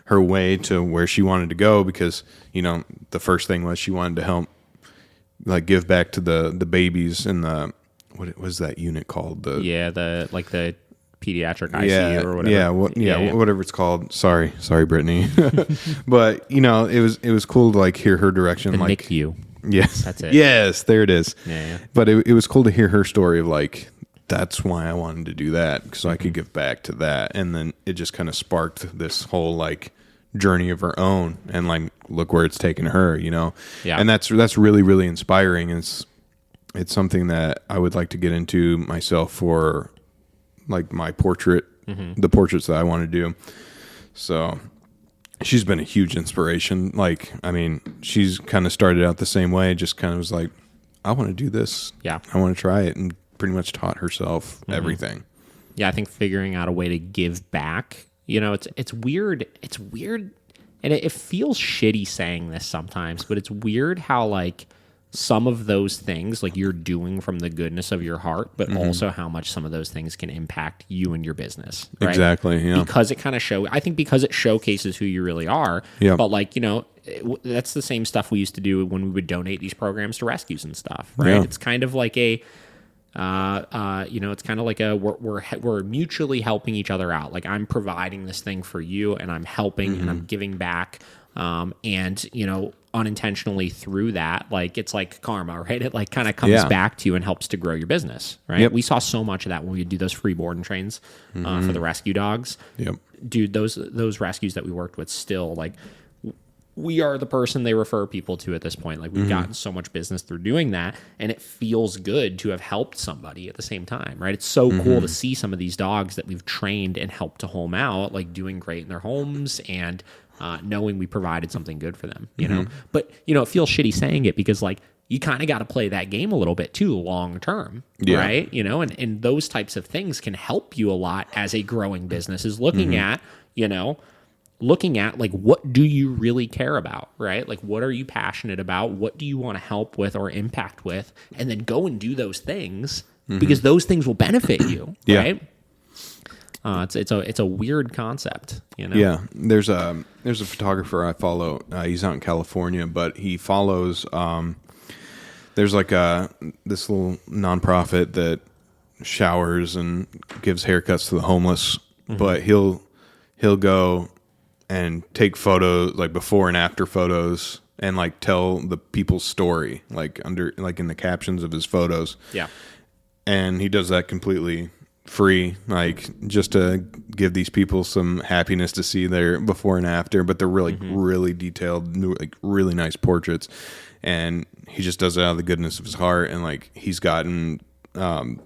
[SPEAKER 2] way to where she wanted to go, because, the first thing was she wanted to help give back to the babies in the, what was that unit called? The pediatric ICU or whatever. Whatever it's called. Sorry, Brittany. But, it was cool to hear her direction.
[SPEAKER 1] The NICU.
[SPEAKER 2] Yes.
[SPEAKER 1] That's it.
[SPEAKER 2] Yes, there it is.
[SPEAKER 1] Yeah.
[SPEAKER 2] But it was cool to hear her story of that's why I wanted to do that, so I could give back to that. And then it just kind of sparked this whole journey of her own, and look where it's taken her, Yeah. And that's really, really inspiring. It's something that I would like to get into myself for my portrait, the portraits that I want to do. So she's been a huge inspiration. She's kind of started out the same way, just kind of was I want to do this.
[SPEAKER 1] Yeah.
[SPEAKER 2] I want to try it, and pretty much taught herself everything.
[SPEAKER 1] Yeah, I think figuring out a way to give back, it's weird. It's weird, and it feels shitty saying this sometimes, but it's weird how some of those things you're doing from the goodness of your heart, but also how much some of those things can impact you and your business. Right?
[SPEAKER 2] Exactly. Yeah.
[SPEAKER 1] Because it kind of because it showcases who you really are. Yeah. But that's the same stuff we used to do when we would donate these programs to rescues and stuff. Right. Yeah. It's kind of it's kind of we're mutually helping each other out. I'm providing this thing for you, and I'm helping and I'm giving back. And unintentionally through that, it's like karma, right? It kind of comes back to you and helps to grow your business, right? Yep. We saw so much of that when we would do those free board and trains for the rescue dogs.
[SPEAKER 2] Yep.
[SPEAKER 1] Dude, those rescues that we worked with still we are the person they refer people to at this point. We've gotten so much business through doing that, and it feels good to have helped somebody at the same time, right? It's so cool to see some of these dogs that we've trained and helped to home out, doing great in their homes, and knowing we provided something good for them, you know? But, it feels shitty saying it because you kind of got to play that game a little bit too long term, right? You know, and those types of things can help you a lot as a growing business, is looking at, you know, like, what do you really care about, right? Like, what are you passionate about? What do you want to help with or impact with? And then go and do those things because those things will benefit you, right? It's a weird concept, you know?
[SPEAKER 2] Yeah. There's a photographer I follow. He's out in California, but he follows, there's like this little nonprofit that showers and gives haircuts to the homeless, but he'll go and take photos, like before and after photos, and like tell the people's story, like in the captions of his photos.
[SPEAKER 1] Yeah.
[SPEAKER 2] And he does that completely free, like just to give these people some happiness to see their before and after, but they're really, really detailed, like really nice portraits. And he just does it out of the goodness of his heart. And like, he's gotten, brand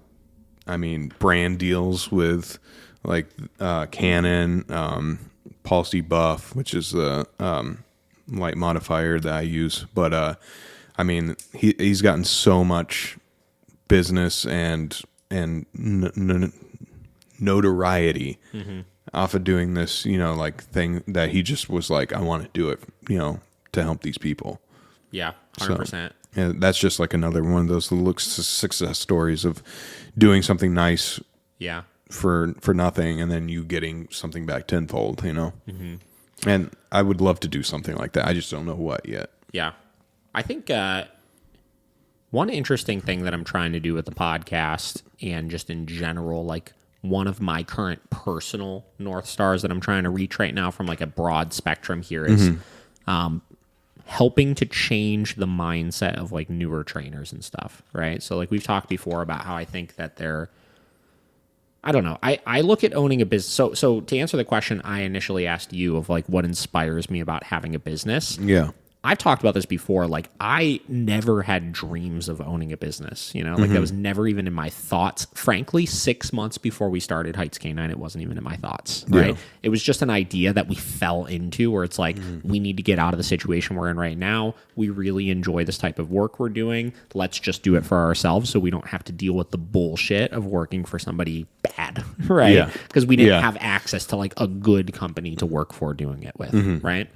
[SPEAKER 2] deals with like Canon, Paul C. Buff, which is the light modifier that I use. But he's gotten so much business and notoriety off of doing this, you know, like thing that he just was like, I want to do it, you know, to help these people.
[SPEAKER 1] Yeah, 100%. So,
[SPEAKER 2] yeah, that's just like another one of those success stories of doing something nice.
[SPEAKER 1] Yeah.
[SPEAKER 2] For nothing, and then you getting something back tenfold, you know? And I would love to do something like that. I just don't know what yet.
[SPEAKER 1] Yeah. I think one interesting thing that I'm trying to do with the podcast and just in general, like one of my current personal North Stars that I'm trying to reach right now from like a broad spectrum here is helping to change the mindset of like newer trainers and stuff, right? So like we've talked before about how I think that I don't know. I look at owning a business. So to answer the question I initially asked you of like what inspires me about having a business.
[SPEAKER 2] Yeah.
[SPEAKER 1] I've talked about this before. Like, I never had dreams of owning a business, you know, like that was never even in my thoughts. Frankly, 6 months before we started Heights K9, it wasn't even in my thoughts, right? Yeah. It was just an idea that we fell into where it's like, we need to get out of the situation we're in right now. We really enjoy this type of work we're doing. Let's just do it for ourselves so we don't have to deal with the bullshit of working for somebody bad, right? Because we didn't have access to like a good company to work for doing it with, right?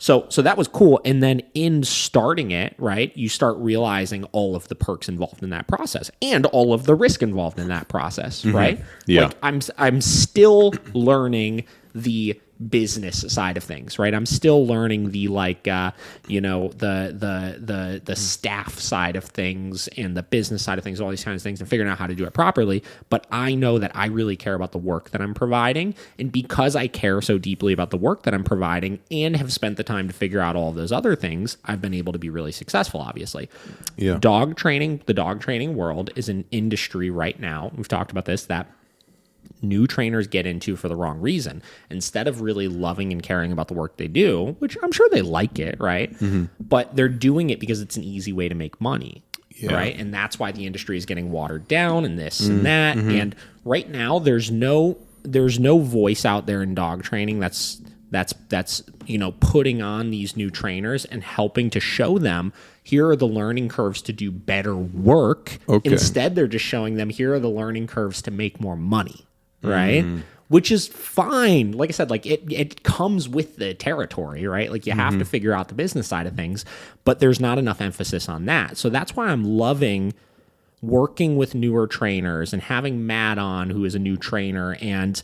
[SPEAKER 1] So that was cool. And then in starting it, right, you start realizing all of the perks involved in that process and all of the risk involved in that process, right?
[SPEAKER 2] Yeah.
[SPEAKER 1] Like I'm still learning the business side of things, right? I'm still learning the like the staff side of things and the business side of things, all these kinds of things, and figuring out how to do it properly. But I know that I really care about the work that I'm providing, and because I care so deeply about the work that I'm providing and have spent the time to figure out all of those other things, I've been able to be really successful, obviously.
[SPEAKER 2] Yeah.
[SPEAKER 1] The dog training world is an industry right now, we've talked about this, that new trainers get into for the wrong reason. Instead of really loving and caring about the work they do, which I'm sure they like it, right? But they're doing it because it's an easy way to make money, right? And that's why the industry is getting watered down and this and that. And right now, there's no voice out there in dog training that's you know, putting on these new trainers and helping to show them here are the learning curves to do better work. Instead, they're just showing them here are the learning curves to make more money, right? Which is fine. Like I said, like it comes with the territory, right? Like you have to figure out the business side of things, but there's not enough emphasis on that. So that's why I'm loving working with newer trainers and having Matt on, who is a new trainer, and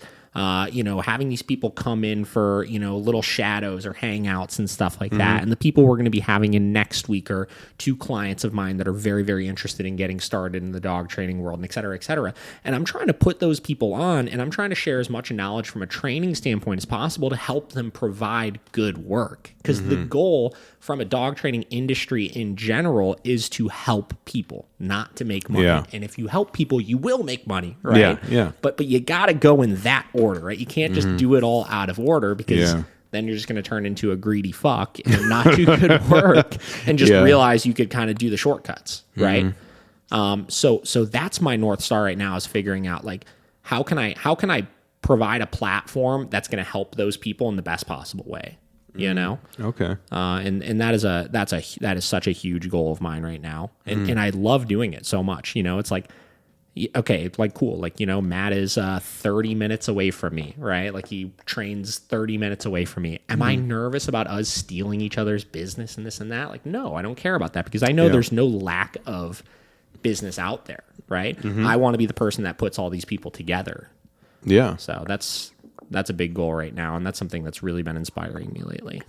[SPEAKER 1] you know, having these people come in for, you know, little shadows or hangouts and stuff like that. And the people we're going to be having in next week are 2 clients of mine that are very, very interested in getting started in the dog training world, and et cetera, et cetera. And I'm trying to put those people on, and I'm trying to share as much knowledge from a training standpoint as possible to help them provide good work. Because the goal from a dog training industry in general is to help people, not to make money. And if you help people, you will make money, right? But you got to go in that order, right? You can't just do it all out of order, because then you're just going to turn into a greedy fuck and not do good work and just realize you could kind of do the shortcuts, right? So that's my North Star right now, is figuring out like how can I provide a platform that's going to help those people in the best possible way. you know?
[SPEAKER 2] Okay.
[SPEAKER 1] And that is such a huge goal of mine right now. And I love doing it so much, you know, it's like, okay, it's like cool. Like, you know, Matt is 30 minutes away from me, right? Like he trains 30 minutes away from me. Am I nervous about us stealing each other's business and this and that? Like, no, I don't care about that because I know there's no lack of business out there, right? I want to be the person that puts all these people together.
[SPEAKER 2] Yeah.
[SPEAKER 1] So that's a big goal right now. And that's something that's really been inspiring me lately.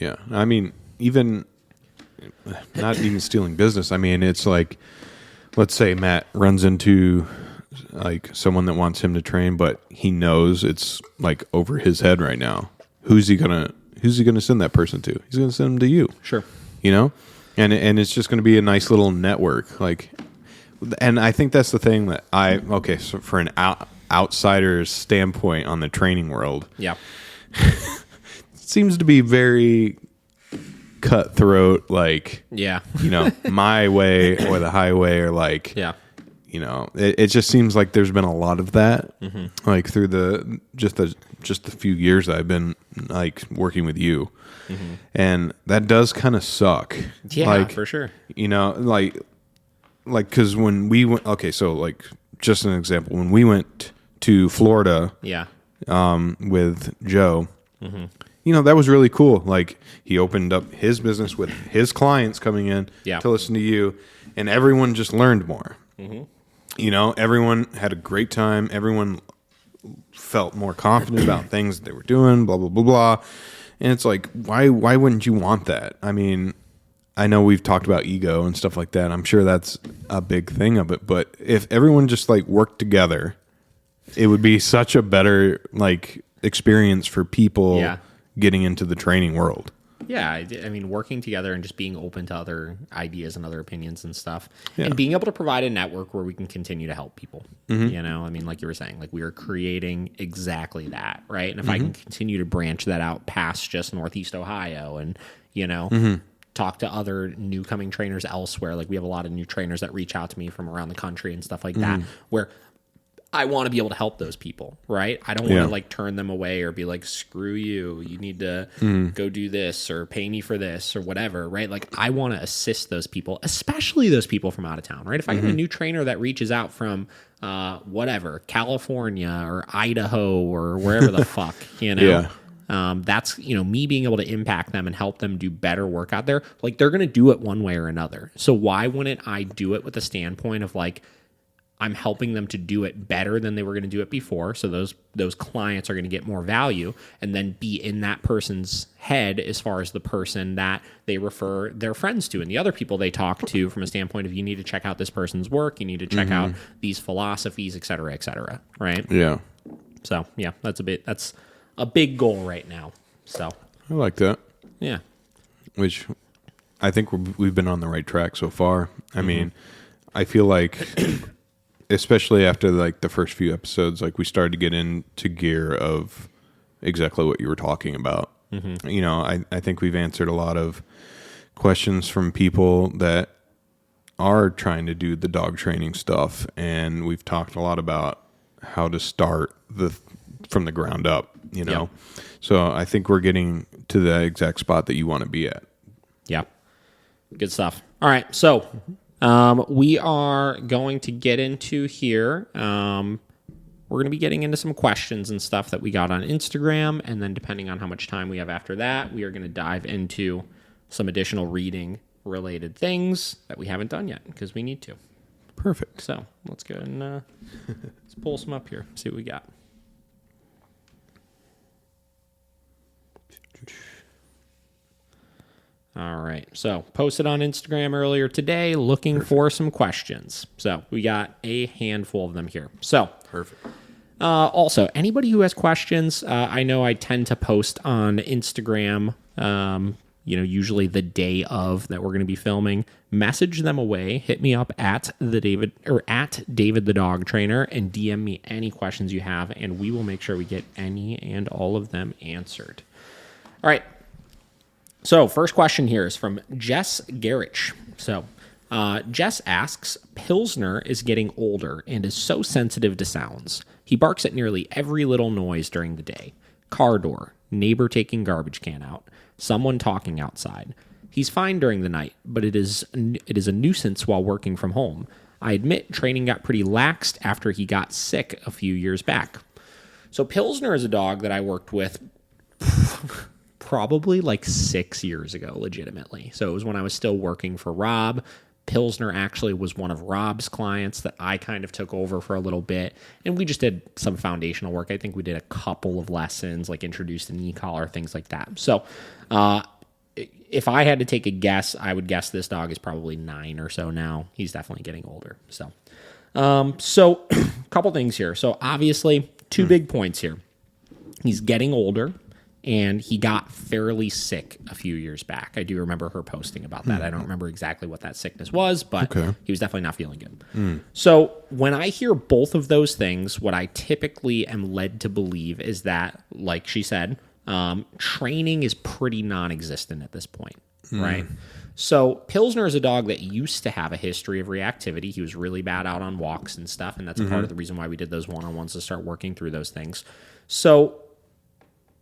[SPEAKER 2] Yeah. I mean, even not even stealing business. I mean, it's like, let's say Matt runs into like someone that wants him to train, but he knows it's like over his head right now. Who's he gonna send that person to? He's gonna send them to you.
[SPEAKER 1] Sure.
[SPEAKER 2] You know? And it's just gonna be a nice little network. Like, and I think that's the thing that so for an outsider's standpoint on the training world.
[SPEAKER 1] Yeah.
[SPEAKER 2] It seems to be very cutthroat, like,
[SPEAKER 1] yeah,
[SPEAKER 2] you know, my way or the highway, or like,
[SPEAKER 1] yeah,
[SPEAKER 2] you know, it just seems like there's been a lot of that, like through the few years that I've been like working with you, and that does kind of suck.
[SPEAKER 1] Yeah,
[SPEAKER 2] like,
[SPEAKER 1] for sure.
[SPEAKER 2] You know, like because when we went, so like just an example, when we went to Florida, with Joe. You know, that was really cool. Like, he opened up his business with his clients coming in to listen to you, and everyone just learned more. You know, everyone had a great time. Everyone felt more confident about things that they were doing, blah, blah, blah, blah. And it's like, why wouldn't you want that? I mean, I know we've talked about ego and stuff like that. I'm sure that's a big thing of it. But if everyone just, like, worked together, it would be such a better, like, experience for people getting into the training world.
[SPEAKER 1] Yeah, I mean, working together and just being open to other ideas and other opinions and stuff, and being able to provide a network where we can continue to help people. You know, I mean, like you were saying, like we are creating exactly that, right? And if I can continue to branch that out past just Northeast Ohio, and you know, talk to other new coming trainers elsewhere, like we have a lot of new trainers that reach out to me from around the country and stuff like that, where I want to be able to help those people, right? I don't want to like turn them away or be like, screw you, you need to go do this or pay me for this or whatever, right? Like I want to assist those people, especially those people from out of town, right? If I get a new trainer that reaches out from whatever, California or Idaho or wherever the fuck, you know, that's, you know, me being able to impact them and help them do better work out there. Like they're going to do it one way or another. So why wouldn't I do it with the standpoint of like, I'm helping them to do it better than they were going to do it before. So those clients are going to get more value and then be in that person's head as far as the person that they refer their friends to and the other people they talk to from a standpoint of you need to check out this person's work. You need to check out these philosophies, et cetera, right?
[SPEAKER 2] Yeah.
[SPEAKER 1] So yeah, that's a big goal right now. So
[SPEAKER 2] I like that.
[SPEAKER 1] Yeah.
[SPEAKER 2] Which I think we've been on the right track so far. I mean, I feel like especially after like the first few episodes, like we started to get into gear of exactly what you were talking about. You know, I think we've answered a lot of questions from people that are trying to do the dog training stuff. And we've talked a lot about how to start from the ground up, you know? So I think we're getting to the exact spot that you want to be at.
[SPEAKER 1] Yeah. Good stuff. All right. So, we are going to get into here. We're going to be getting into some questions and stuff that we got on Instagram. And then depending on how much time we have after that, we are going to dive into some additional reading related things that we haven't done yet because we need to.
[SPEAKER 2] Perfect.
[SPEAKER 1] So let's go and let's pull some up here, see what we got. All right. So posted on Instagram earlier today looking for some questions. So we got a handful of them here. So
[SPEAKER 2] perfect.
[SPEAKER 1] Also, anybody who has questions, I know I tend to post on Instagram, you know, usually the day of that we're going to be filming. Message them away. Hit me up at David the Dog Trainer and DM me any questions you have, and we will make sure we get any and all of them answered. All right. So, first question here is from Jess Garrich. So, Jess asks, Pilsner is getting older and is so sensitive to sounds. He barks at nearly every little noise during the day. Car door, neighbor taking garbage can out, someone talking outside. He's fine during the night, but it is a nuisance while working from home. I admit training got pretty laxed after he got sick a few years back. So Pilsner is a dog that I worked with probably like 6 years ago, legitimately. So it was when I was still working for Rob. Pilsner actually was one of Rob's clients that I kind of took over for a little bit. And we just did some foundational work. I think we did a couple of lessons, like introduced an e-collar, things like that. So if I had to take a guess, I would guess this dog is probably 9 or so now. He's definitely getting older. So a couple things here. So obviously, 2 big points here. He's getting older, and he got fairly sick a few years back. I do remember her posting about that. I don't remember exactly what that sickness was, but he was definitely not feeling good. So when I hear both of those things, what I typically am led to believe is that, like she said, training is pretty non-existent at this point, right? So Pilsner is a dog that used to have a history of reactivity. He was really bad out on walks and stuff, and that's a part of the reason why we did those one-on-ones, to start working through those things. So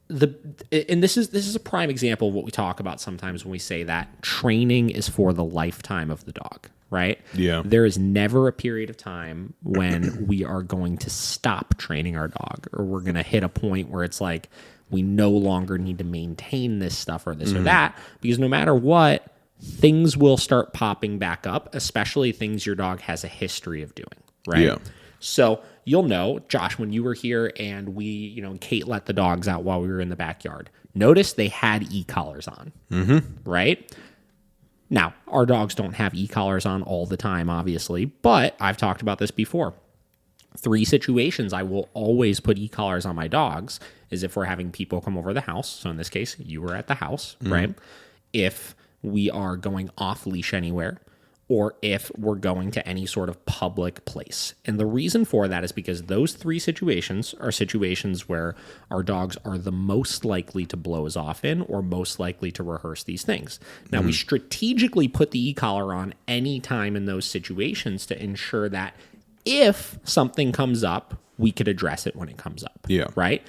[SPEAKER 1] this is a prime example of what we talk about sometimes when we say that training is for the lifetime of the dog, right?
[SPEAKER 2] Yeah.
[SPEAKER 1] There is never a period of time when we are going to stop training our dog, or we're going to hit a point where it's like we no longer need to maintain this stuff or this or that, because no matter what, things will start popping back up, especially things your dog has a history of doing, right?
[SPEAKER 2] Yeah.
[SPEAKER 1] So you'll know, Josh, when you were here and Kate let the dogs out while we were in the backyard, notice they had e-collars on, right? Now, our dogs don't have e-collars on all the time, obviously, but I've talked about this before. 3 situations I will always put e-collars on my dogs is if we're having people come over the house. So in this case, you were at the house, right? If we are going off leash anywhere, or if we're going to any sort of public place. And the reason for that is because those 3 situations are situations where our dogs are the most likely to blow us off in, or most likely to rehearse these things. Now, we strategically put the e-collar on any time in those situations to ensure that if something comes up, we could address it when it comes up.
[SPEAKER 2] Yeah.
[SPEAKER 1] Right?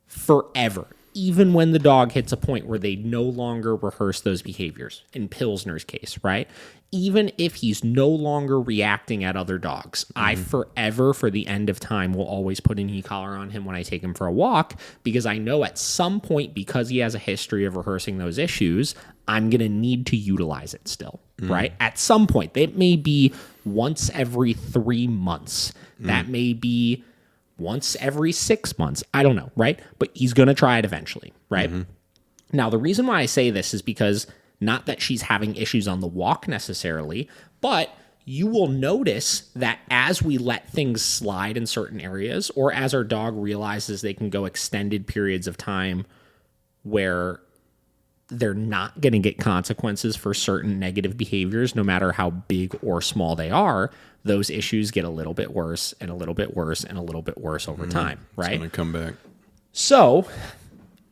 [SPEAKER 1] Forever. Even when the dog hits a point where they no longer rehearse those behaviors, in Pilsner's case, right? Even if he's no longer reacting at other dogs, I forever, for the end of time, will always put an e-collar on him when I take him for a walk, because I know at some point, because he has a history of rehearsing those issues, I'm going to need to utilize it still, right? At some point. It may be once every 3 months. That may be once every 6 months. I don't know, right? But he's going to try it eventually, right? Now, the reason why I say this is because not that she's having issues on the walk necessarily, but you will notice that as we let things slide in certain areas, or as our dog realizes they can go extended periods of time where they're not going to get consequences for certain negative behaviors, no matter how big or small they are, those issues get a little bit worse and a little bit worse and a little bit worse over time, right?
[SPEAKER 2] It's going to come back.
[SPEAKER 1] So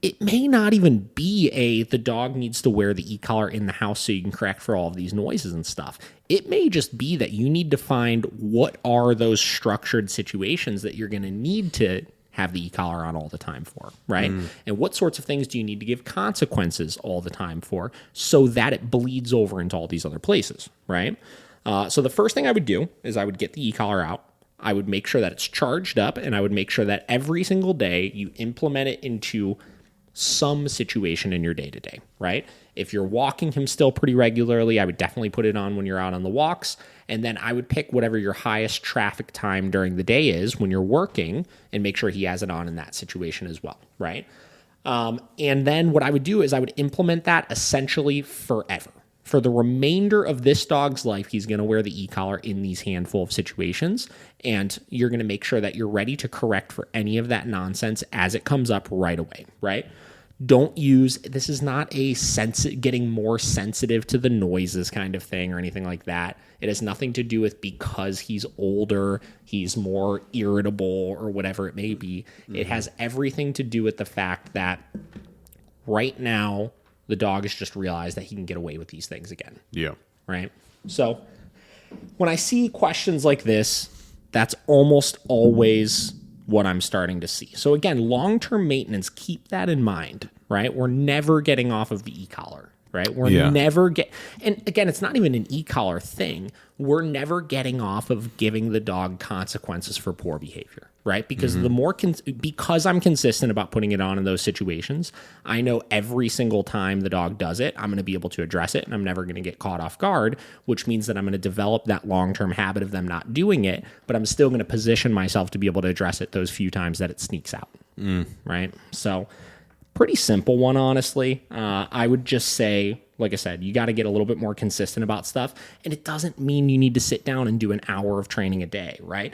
[SPEAKER 1] it may not even be the dog needs to wear the e-collar in the house so you can correct for all of these noises and stuff. It may just be that you need to find what are those structured situations that you're going to need to have the e-collar on all the time for, right? And what sorts of things do you need to give consequences all the time for so that it bleeds over into all these other places, right? So the first thing I would do is I would get the e-collar out. I would make sure that it's charged up, and I would make sure that every single day you implement it into some situation in your day-to-day, right? If you're walking him still pretty regularly, I would definitely put it on when you're out on the walks. And then I would pick whatever your highest traffic time during the day is when you're working and make sure he has it on in that situation as well, right? And then what I would do is I would implement that essentially forever. For the remainder of this dog's life, he's going to wear the e-collar in these handful of situations, and you're going to make sure that you're ready to correct for any of that nonsense as it comes up right away, right? Don't use, this is not a getting more sensitive to the noises kind of thing or anything like that. It has nothing to do with because he's older, he's more irritable or whatever it may be. It has everything to do with the fact that right now, the dog has just realized that he can get away with these things again.
[SPEAKER 2] Yeah.
[SPEAKER 1] Right? So when I see questions like this, that's almost always what I'm starting to see. So again, long-term maintenance, keep that in mind, right? We're never getting off of the e-collar, right? We're never and again, it's not even an e-collar thing. We're never getting off of giving the dog consequences for poor behavior, right? Because the more, because I'm consistent about putting it on in those situations, I know every single time the dog does it, I'm going to be able to address it and I'm never going to get caught off guard, which means that I'm going to develop that long-term habit of them not doing it, but I'm still going to position myself to be able to address it those few times that it sneaks out, right? So pretty simple one, honestly. I would just say, like I said, you got to get a little bit more consistent about stuff. And it doesn't mean you need to sit down and do an hour of training a day, right?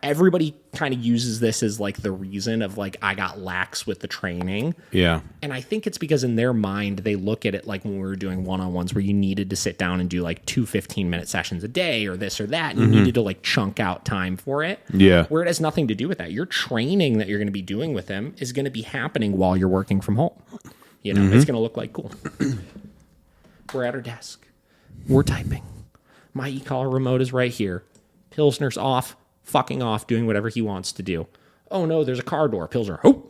[SPEAKER 1] Everybody kind of uses this as like the reason of like, I got lax with the training.
[SPEAKER 2] Yeah.
[SPEAKER 1] And I think it's because in their mind, they look at it like when we were doing one-on-ones where you needed to sit down and do like 2 15-minute sessions a day or this or that. And you needed to like chunk out time for it.
[SPEAKER 2] Yeah.
[SPEAKER 1] Where it has nothing to do with that. Your training that you're going to be doing with them is going to be happening while you're working from home. You know, it's going to look like cool. We're at our desk. We're typing. My e-collar remote is right here. Pilsner's off. Fucking off, doing whatever he wants to do. Oh no, there's a car door. Pilsner. Oh.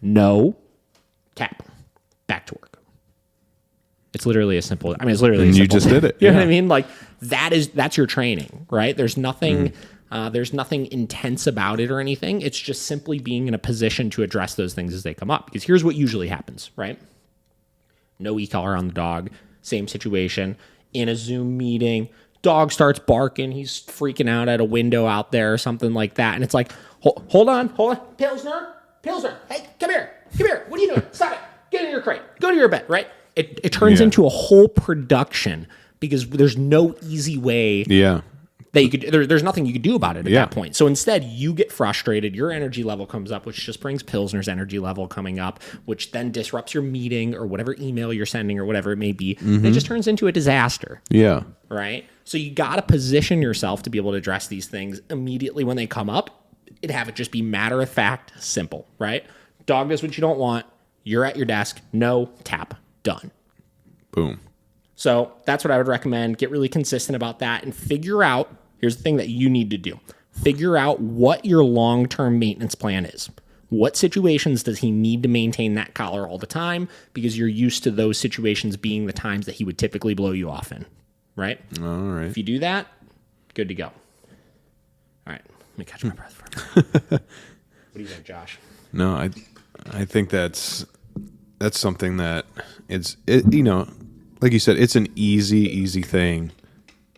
[SPEAKER 1] No. Tap. Back to work. It's literally as simple. I mean, it's literally.
[SPEAKER 2] And you just did it.
[SPEAKER 1] You know what I mean? Like that's your training, right? There's nothing. There's nothing intense about it or anything. It's just simply being in a position to address those things as they come up. Because here's what usually happens, right? No e-collar on the dog. Same situation. In a Zoom meeting, dog starts barking. He's freaking out at a window out there or something like that. And it's like, hold on. Pilsner, hey, come here. What are you doing? Stop it. Get in your crate. Go to your bed, right? It turns into a whole production because there's no easy way.
[SPEAKER 2] Yeah.
[SPEAKER 1] That you could, there's nothing you could do about it at that point. So instead, you get frustrated. Your energy level comes up, which just brings Pilsner's energy level coming up, which then disrupts your meeting or whatever email you're sending or whatever it may be. And it just turns into a disaster.
[SPEAKER 2] Yeah.
[SPEAKER 1] Right? So you got to position yourself to be able to address these things immediately when they come up. It'd have it just be matter of fact, simple, right? Dog does what you don't want. You're at your desk. No, tap. Done.
[SPEAKER 2] Boom.
[SPEAKER 1] So that's what I would recommend. Get really consistent about that and figure out. Here's the thing that you need to do. Figure out what your long-term maintenance plan is. What situations does he need to maintain that collar all the time? Because you're used to those situations being the times that he would typically blow you off in, right?
[SPEAKER 2] All right.
[SPEAKER 1] If you do that, good to go. All right, let me catch my breath for a minute. What do you think, Josh?
[SPEAKER 2] No, I think that's something that you know, like you said, it's an easy thing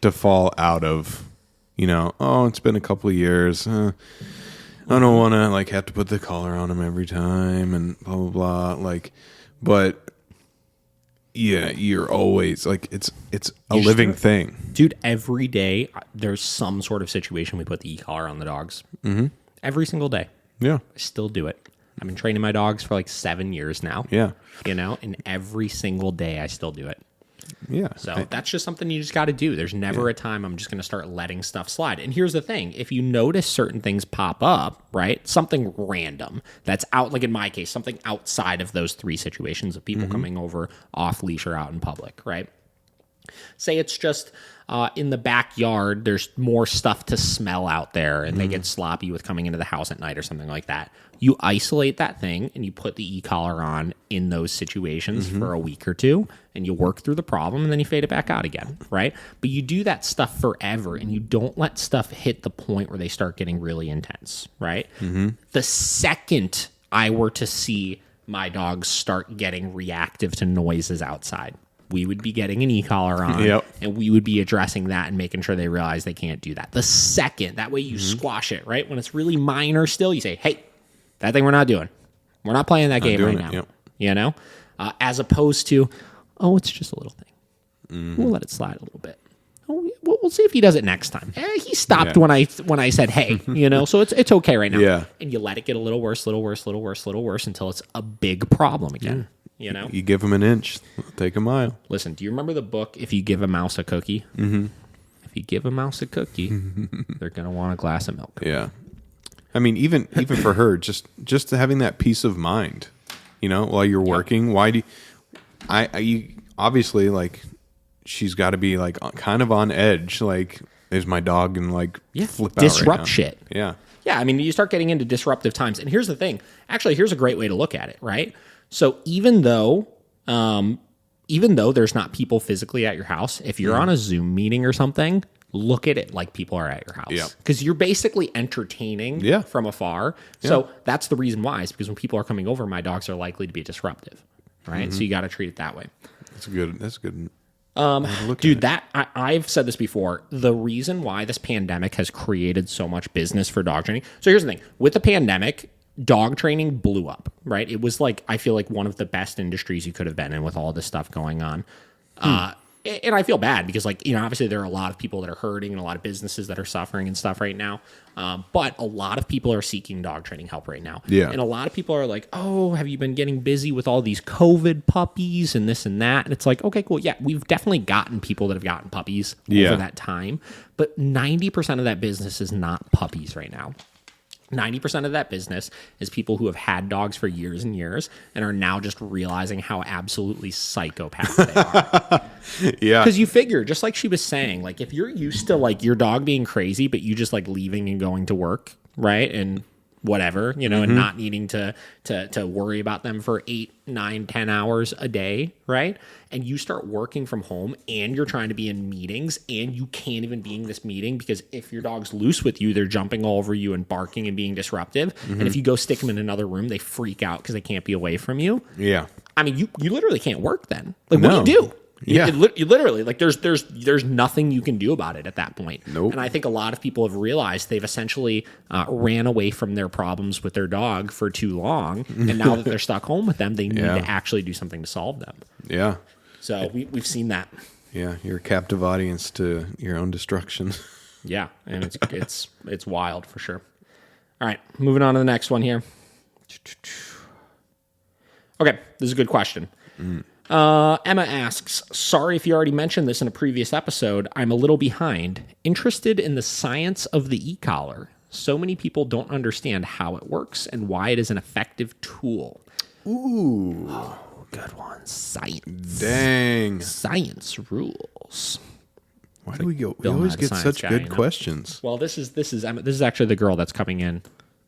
[SPEAKER 2] to fall out of. You know, oh, it's been a couple of years. I don't want to like have to put the collar on him every time and blah blah blah. Like, but yeah, you're always like it's a living thing,
[SPEAKER 1] dude. Every day there's some sort of situation we put the e-collar on the dogs. Every single day.
[SPEAKER 2] Yeah,
[SPEAKER 1] I still do it. I've been training my dogs for like 7 years now.
[SPEAKER 2] Yeah,
[SPEAKER 1] you know, and every single day I still do it.
[SPEAKER 2] Yeah.
[SPEAKER 1] So that's just something you just got to do. There's never a time I'm just going to start letting stuff slide. And here's the thing. If you notice certain things pop up, right, something random that's out, like in my case, something outside of those 3 situations of people coming over off leash or out in public, right? Say it's just in the backyard, there's more stuff to smell out there and they get sloppy with coming into the house at night or something like that. You isolate that thing and you put the e-collar on in those situations for a week or 2 and you work through the problem and then you fade it back out again, right? But you do that stuff forever and you don't let stuff hit the point where they start getting really intense, right? The second I were to see my dogs start getting reactive to noises outside, we would be getting an e-collar on and we would be addressing that and making sure they realize they can't do that. The second, that way you squash it, right? When it's really minor still, you say, hey, that thing we're not doing. We're not playing that game right now. You know? As opposed to, oh, it's just a little thing. We'll let it slide a little bit. Oh, we'll see if he does it next time. He stopped when I said, hey, you know, so it's okay right now.
[SPEAKER 2] Yeah.
[SPEAKER 1] And you let it get a little worse until it's a big problem again. You know,
[SPEAKER 2] you give them an inch, take a mile.
[SPEAKER 1] Listen, do you remember the book, If You Give a Mouse a Cookie? If you give a mouse a cookie, they're going to want a glass of milk.
[SPEAKER 2] Yeah. I mean, even for her, just having that peace of mind, you know, while you're working, why do you obviously like, she's got to be like kind of on edge, like is my dog and like flip out
[SPEAKER 1] disrupt
[SPEAKER 2] right
[SPEAKER 1] shit.
[SPEAKER 2] Yeah.
[SPEAKER 1] Yeah, I mean, you start getting into disruptive times. And here's the thing. Actually, here's a great way to look at it, right? So even though there's not people physically at your house, if you're on a Zoom meeting or something, look at it like people are at your house. Because you're basically entertaining from afar. So that's the reason why. Is because when people are coming over, my dogs are likely to be disruptive, right? So you got to treat it that way.
[SPEAKER 2] That's good. That's good.
[SPEAKER 1] Dude, I've said this before. The reason why this pandemic has created so much business for dog training. So here's the thing. With the pandemic, dog training blew up, right? It was like, I feel like one of the best industries you could have been in with all this stuff going on. And I feel bad because, like, you know, obviously there are a lot of people that are hurting and a lot of businesses that are suffering and stuff right now. But a lot of people are seeking dog training help right now.
[SPEAKER 2] Yeah.
[SPEAKER 1] And a lot of people are like, oh, have you been getting busy with all these COVID puppies and this and that? And it's like, okay, cool. Yeah, we've definitely gotten people that have gotten puppies over that time. But 90% of that business is not puppies right now. 90% of that business is people who have had dogs for years and years and are now just realizing how absolutely psychopaths they are.
[SPEAKER 2] Yeah.
[SPEAKER 1] Because you figure, just like she was saying, like if you're used to like your dog being crazy, but you just like leaving and going to work, right? And whatever, you know, and not needing to worry about them for 8, 9, 10 hours a day, right? And you start working from home and you're trying to be in meetings and you can't even be in this meeting because if your dog's loose with you, they're jumping all over you and barking and being disruptive. And if you go stick them in another room, they freak out because they can't be away from you.
[SPEAKER 2] Yeah.
[SPEAKER 1] I mean, you literally can't work then. Like, what do you do?
[SPEAKER 2] Yeah.
[SPEAKER 1] You literally, like, there's nothing you can do about it at that point.
[SPEAKER 2] Nope.
[SPEAKER 1] And I think a lot of people have realized they've essentially ran away from their problems with their dog for too long. And now that they're stuck home with them, they need to actually do something to solve them.
[SPEAKER 2] Yeah.
[SPEAKER 1] So we've seen that.
[SPEAKER 2] Yeah. You're a captive audience to your own destruction.
[SPEAKER 1] Yeah. And it's wild for sure. All right. Moving on to the next one here. Okay. This is a good question. Emma asks, sorry if you already mentioned this in a previous episode. I'm a little behind. Interested in the science of the e-collar. So many people don't understand how it works and why it is an effective tool.
[SPEAKER 2] Ooh.
[SPEAKER 1] Oh, good one. Science.
[SPEAKER 2] Dang.
[SPEAKER 1] Science rules.
[SPEAKER 2] Why do we go? We always get such good questions.
[SPEAKER 1] Well, this is Emma. This is actually the girl that's coming in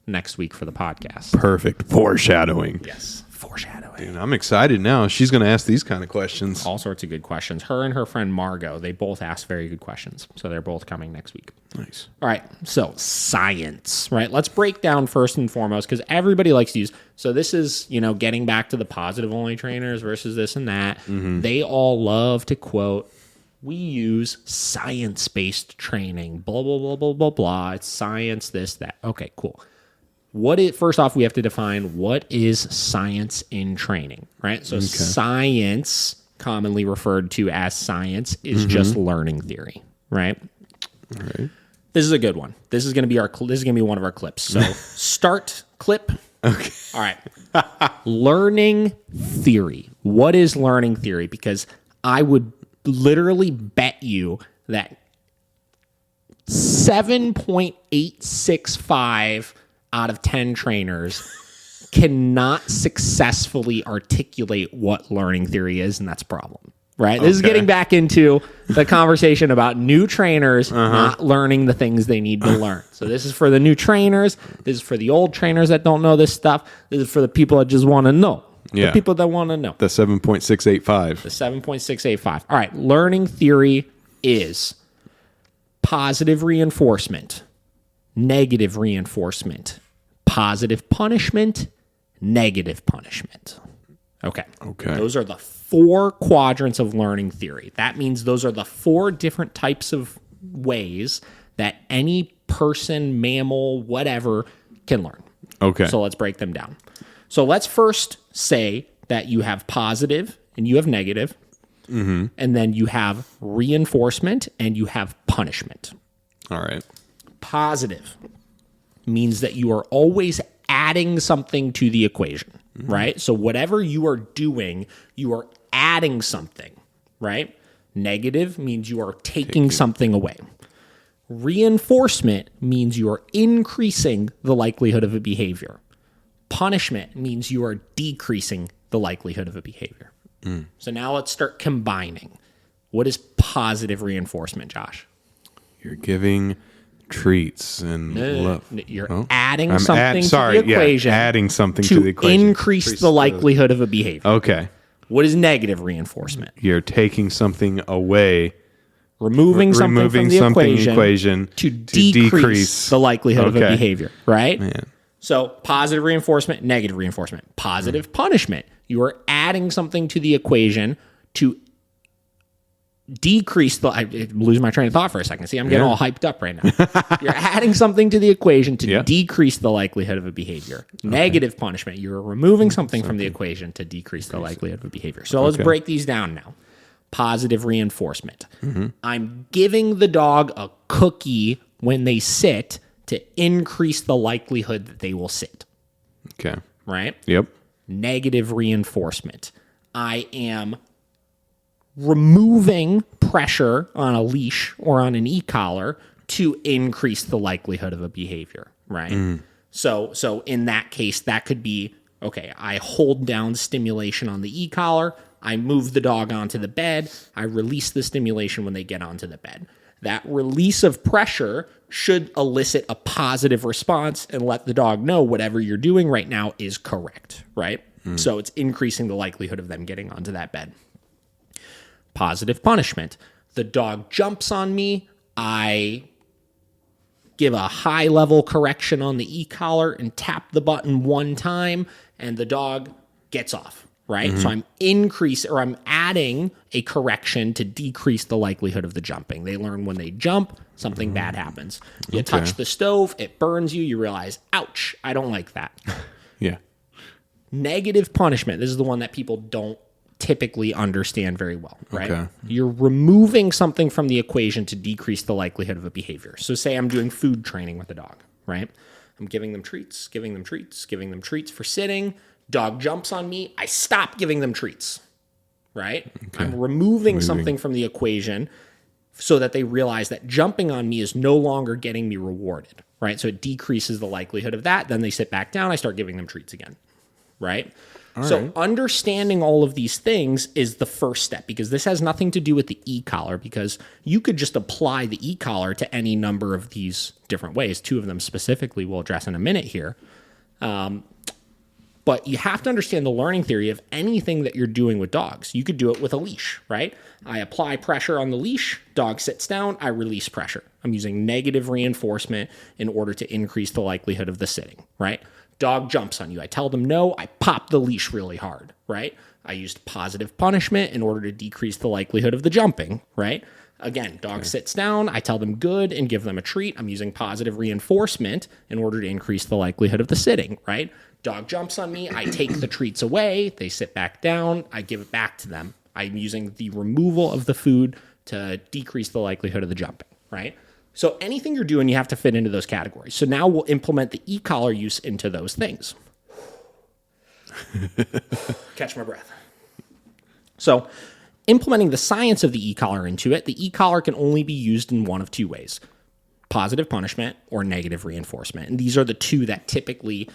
[SPEAKER 1] next week for the podcast.
[SPEAKER 2] Perfect. Foreshadowing.
[SPEAKER 1] Yes. Foreshadowing.
[SPEAKER 2] Dude, I'm excited now. She's going to ask these kind of questions.
[SPEAKER 1] All sorts of good questions. Her and her friend Margot, they both ask very good questions. So they're both coming next week.
[SPEAKER 2] Nice.
[SPEAKER 1] All right. So science, right? Let's break down first and foremost because everybody likes to use. So this is, you know, getting back to the positive only trainers versus this and that. They all love to quote, we use science-based training, blah, blah, blah, blah, blah, blah. It's science, this, that. Okay, cool. First off, we have to define what is science in training, right? So science, commonly referred to as science, is just learning theory, right?
[SPEAKER 2] All right.
[SPEAKER 1] This is a good one. This is going to be one of our clips. So start clip.
[SPEAKER 2] Okay.
[SPEAKER 1] All right. Learning theory. What is learning theory? Because I would literally bet you that 7.865 out of 10 trainers cannot successfully articulate what learning theory is, and that's a problem, right? This is getting back into the conversation about new trainers not learning the things they need to learn. So this is for the new trainers. This is for the old trainers that don't know this stuff. This is for the people that just want to know. The people that want to know.
[SPEAKER 2] The 7.685.
[SPEAKER 1] The 7.685. All right. Learning theory is positive reinforcement, negative reinforcement, positive punishment, negative punishment. Okay. Those are the 4 quadrants of learning theory. That means those are the 4 different types of ways that any person, mammal, whatever, can learn.
[SPEAKER 2] Okay.
[SPEAKER 1] So let's break them down. So let's first say that you have positive and you have negative, and then you have reinforcement and you have punishment.
[SPEAKER 2] All right.
[SPEAKER 1] Positive means that you are always adding something to the equation, right? So whatever you are doing, you are adding something, right? Negative means you are taking something away. Reinforcement means you are increasing the likelihood of a behavior. Punishment means you are decreasing the likelihood of a behavior. So now let's start combining. What is positive reinforcement, Josh?
[SPEAKER 2] You're giving treats and love.
[SPEAKER 1] You're adding something to the equation.
[SPEAKER 2] Adding something to the equation.
[SPEAKER 1] Increase the likelihood of a behavior.
[SPEAKER 2] Okay.
[SPEAKER 1] What is negative reinforcement?
[SPEAKER 2] You're taking something away.
[SPEAKER 1] Removing something from the equation to decrease the likelihood of a behavior, right?
[SPEAKER 2] Man.
[SPEAKER 1] So positive reinforcement, negative reinforcement. Positive punishment. You are adding something to the equation to decrease the... I lose my train of thought for a second. See, I'm getting all hyped up right now. You're adding something to the equation to decrease the likelihood of a behavior. Okay. Negative punishment. You're removing something from the equation to decrease the likelihood of a behavior. So let's break these down now. Positive reinforcement. I'm giving the dog a cookie when they sit to increase the likelihood that they will sit.
[SPEAKER 2] Okay.
[SPEAKER 1] Right?
[SPEAKER 2] Yep.
[SPEAKER 1] Negative reinforcement. I am removing pressure on a leash or on an e-collar to increase the likelihood of a behavior, right? So in that case, that could be, okay, I hold down stimulation on the e-collar, I move the dog onto the bed, I release the stimulation when they get onto the bed. That release of pressure should elicit a positive response and let the dog know whatever you're doing right now is correct, right? So it's increasing the likelihood of them getting onto that bed. Positive punishment. The dog jumps on me, I give a high-level correction on the e-collar and tap the button one time, and the dog gets off, right? So I'm adding a correction to decrease the likelihood of the jumping. They learn when they jump, something bad happens. You touch the stove, it burns you, you realize, ouch, I don't like that.
[SPEAKER 2] Yeah.
[SPEAKER 1] Negative punishment. This is the one that people don't typically understand very well, right?
[SPEAKER 2] Okay.
[SPEAKER 1] You're removing something from the equation to decrease the likelihood of a behavior. So say I'm doing food training with a dog, right? I'm giving them treats for sitting. Dog jumps on me. I stop giving them treats, right? Okay. I'm removing something from the equation so that they realize that jumping on me is no longer getting me rewarded, right? So it decreases the likelihood of that. Then they sit back down. I start giving them treats again, right? So understanding all of these things is the first step, because this has nothing to do with the e-collar, because you could just apply the e-collar to any number of these different ways. Two of them specifically we'll address in a minute here. But you have to understand the learning theory of anything that you're doing with dogs. You could do it with a leash, right? I apply pressure on the leash, dog sits down, I release pressure. I'm using negative reinforcement in order to increase the likelihood of the sitting, right? Dog jumps on you. I tell them no, I pop the leash really hard, right? I used positive punishment in order to decrease the likelihood of the jumping, right? Again, dog sits down, I tell them good and give them a treat. I'm using positive reinforcement in order to increase the likelihood of the sitting, right? Dog jumps on me, I take the treats away, they sit back down, I give it back to them. I'm using the removal of the food to decrease the likelihood of the jumping, right? So anything you're doing, you have to fit into those categories. So now we'll implement the e-collar use into those things. Catch my breath. So implementing the science of the e-collar into it, the e-collar can only be used in one of two ways: positive punishment or negative reinforcement. And these are the two that typically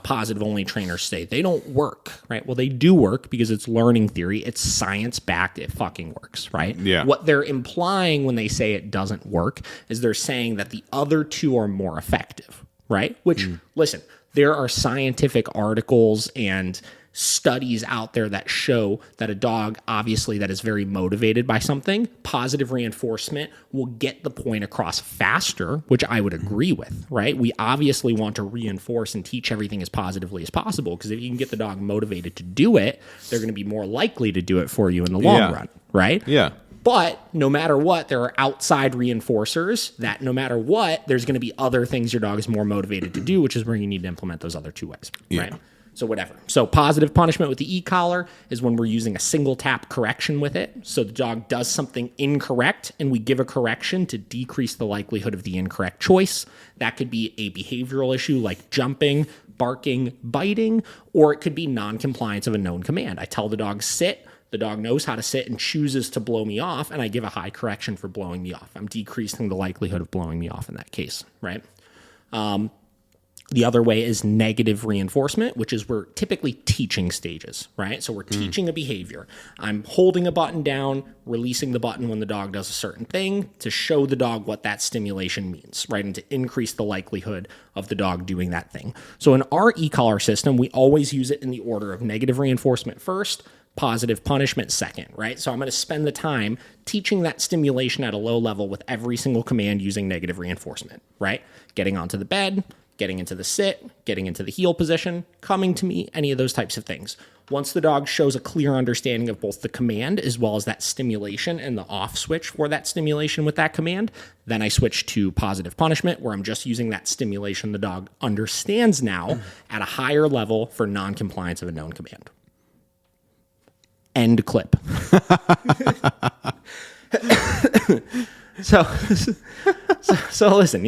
[SPEAKER 1] positive-only trainers say they don't work, right? Well, they do work because it's learning theory. It's science-backed. It fucking works, right?
[SPEAKER 2] Yeah.
[SPEAKER 1] What they're implying when they say it doesn't work is they're saying that the other two are more effective, right? Which, listen, there are scientific articles and studies out there that show that a dog, obviously, that is very motivated by something, positive reinforcement will get the point across faster, which I would agree with, right? We obviously want to reinforce and teach everything as positively as possible, because if you can get the dog motivated to do it, they're going to be more likely to do it for you in the long run, right?
[SPEAKER 2] Yeah.
[SPEAKER 1] But no matter what, there are outside reinforcers that no matter what, there's going to be other things your dog is more motivated to do, which is where you need to implement those other two ways, right? So whatever. So positive punishment with the e-collar is when we're using a single tap correction with it. So the dog does something incorrect and we give a correction to decrease the likelihood of the incorrect choice. That could be a behavioral issue like jumping, barking, biting, or it could be non-compliance of a known command. I tell the dog sit, the dog knows how to sit and chooses to blow me off, and I give a high correction for blowing me off. I'm decreasing the likelihood of blowing me off in that case, right? The other way is negative reinforcement, which is we're typically teaching stages, right? So we're teaching a behavior. I'm holding a button down, releasing the button when the dog does a certain thing to show the dog what that stimulation means, right? And to increase the likelihood of the dog doing that thing. So in our e-collar system, we always use it in the order of negative reinforcement first, positive punishment second, right? So I'm going to spend the time teaching that stimulation at a low level with every single command using negative reinforcement, right? Getting onto the bed, getting into the sit, getting into the heel position, coming to me, any of those types of things. Once the dog shows a clear understanding of both the command as well as that stimulation and the off switch for that stimulation with that command, then I switch to positive punishment, where I'm just using that stimulation the dog understands now at a higher level for non-compliance of a known command. End clip. So listen,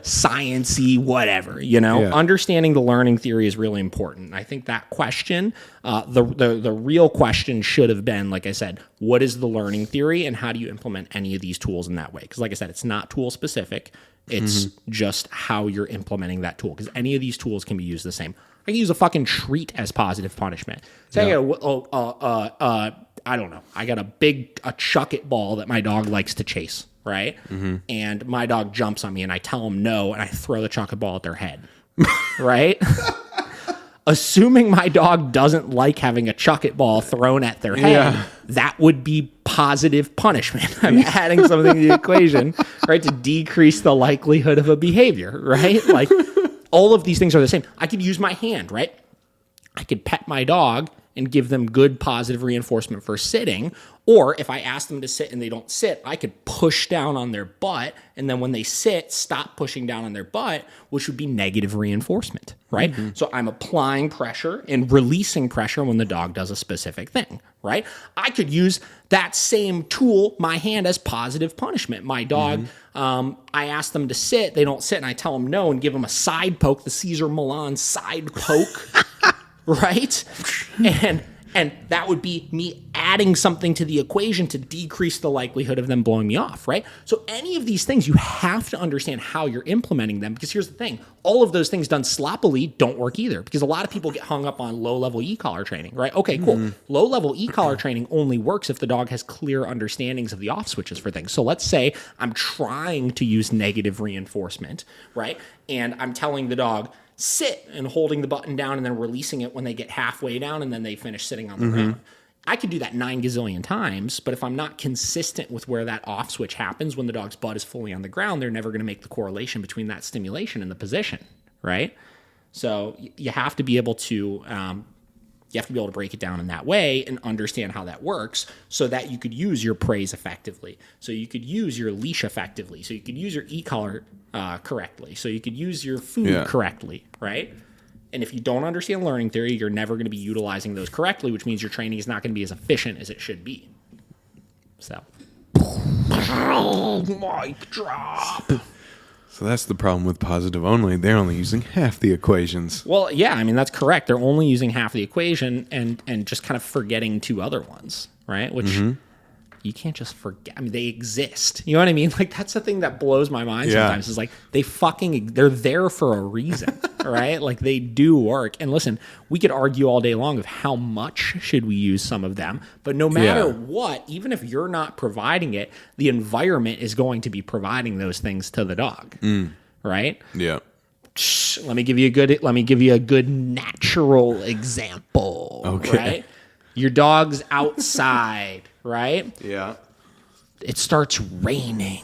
[SPEAKER 1] science-y, whatever, understanding the learning theory is really important. I think that question, the real question should have been, like I said, what is the learning theory and how do you implement any of these tools in that way? Because like I said, it's not tool specific. It's just how you're implementing that tool, because any of these tools can be used the same. I can use a fucking treat as positive punishment. Say I don't know. I got a chuck it ball that my dog likes to chase, right? And my dog jumps on me and I tell him no and I throw the chuck it ball at their head, right? Assuming my dog doesn't like having a chuck it ball thrown at their head, that would be positive punishment. I'm adding something to the equation, right, to decrease the likelihood of a behavior, right? Like all of these things are the same. I could use my hand, right? I could pet my dog and give them good positive reinforcement for sitting. Or if I ask them to sit and they don't sit, I could push down on their butt. And then when they sit, stop pushing down on their butt, which would be negative reinforcement, right? So I'm applying pressure and releasing pressure when the dog does a specific thing, right? I could use that same tool, my hand, as positive punishment. My dog, I ask them to sit, they don't sit, and I tell them no and give them a side poke, the Cesar Millan side poke, right? And that would be me adding something to the equation to decrease the likelihood of them blowing me off, right? So any of these things, you have to understand how you're implementing them, because here's the thing. All of those things done sloppily don't work either, because a lot of people get hung up on low-level e-collar training, right? Okay, cool. Low-level e-collar training only works if the dog has clear understandings of the off switches for things. So let's say I'm trying to use negative reinforcement, right? And I'm telling the dog, sit, and holding the button down and then releasing it when they get halfway down and then they finish sitting on the ground. I could do that 9 gazillion times, but if I'm not consistent with where that off switch happens when the dog's butt is fully on the ground, they're never going to make the correlation between that stimulation and the position, right? So you have to be able to break it down in that way and understand how that works so that you could use your praise effectively. So you could use your leash effectively. So you could use your e-collar correctly. So you could use your food correctly, right? And if you don't understand learning theory, you're never going to be utilizing those correctly, which means your training is not going to be as efficient as it should be. So, mic drop.
[SPEAKER 2] So that's the problem with positive only. They're only using half the equations.
[SPEAKER 1] Well, yeah, I mean, that's correct. They're only using half the equation and just kind of forgetting 2 other ones, right? Which you can't just forget. I mean, they exist. You know what I mean? Like, that's the thing that blows my mind sometimes is like, they're there for a reason, right? Like, they do work. And listen, we could argue all day long of how much should we use some of them, but no matter what, even if you're not providing it, the environment is going to be providing those things to the dog, right?
[SPEAKER 2] Yeah.
[SPEAKER 1] Let me give you a good natural example. Okay. Right? Your dog's outside, right?
[SPEAKER 2] Yeah.
[SPEAKER 1] It starts raining,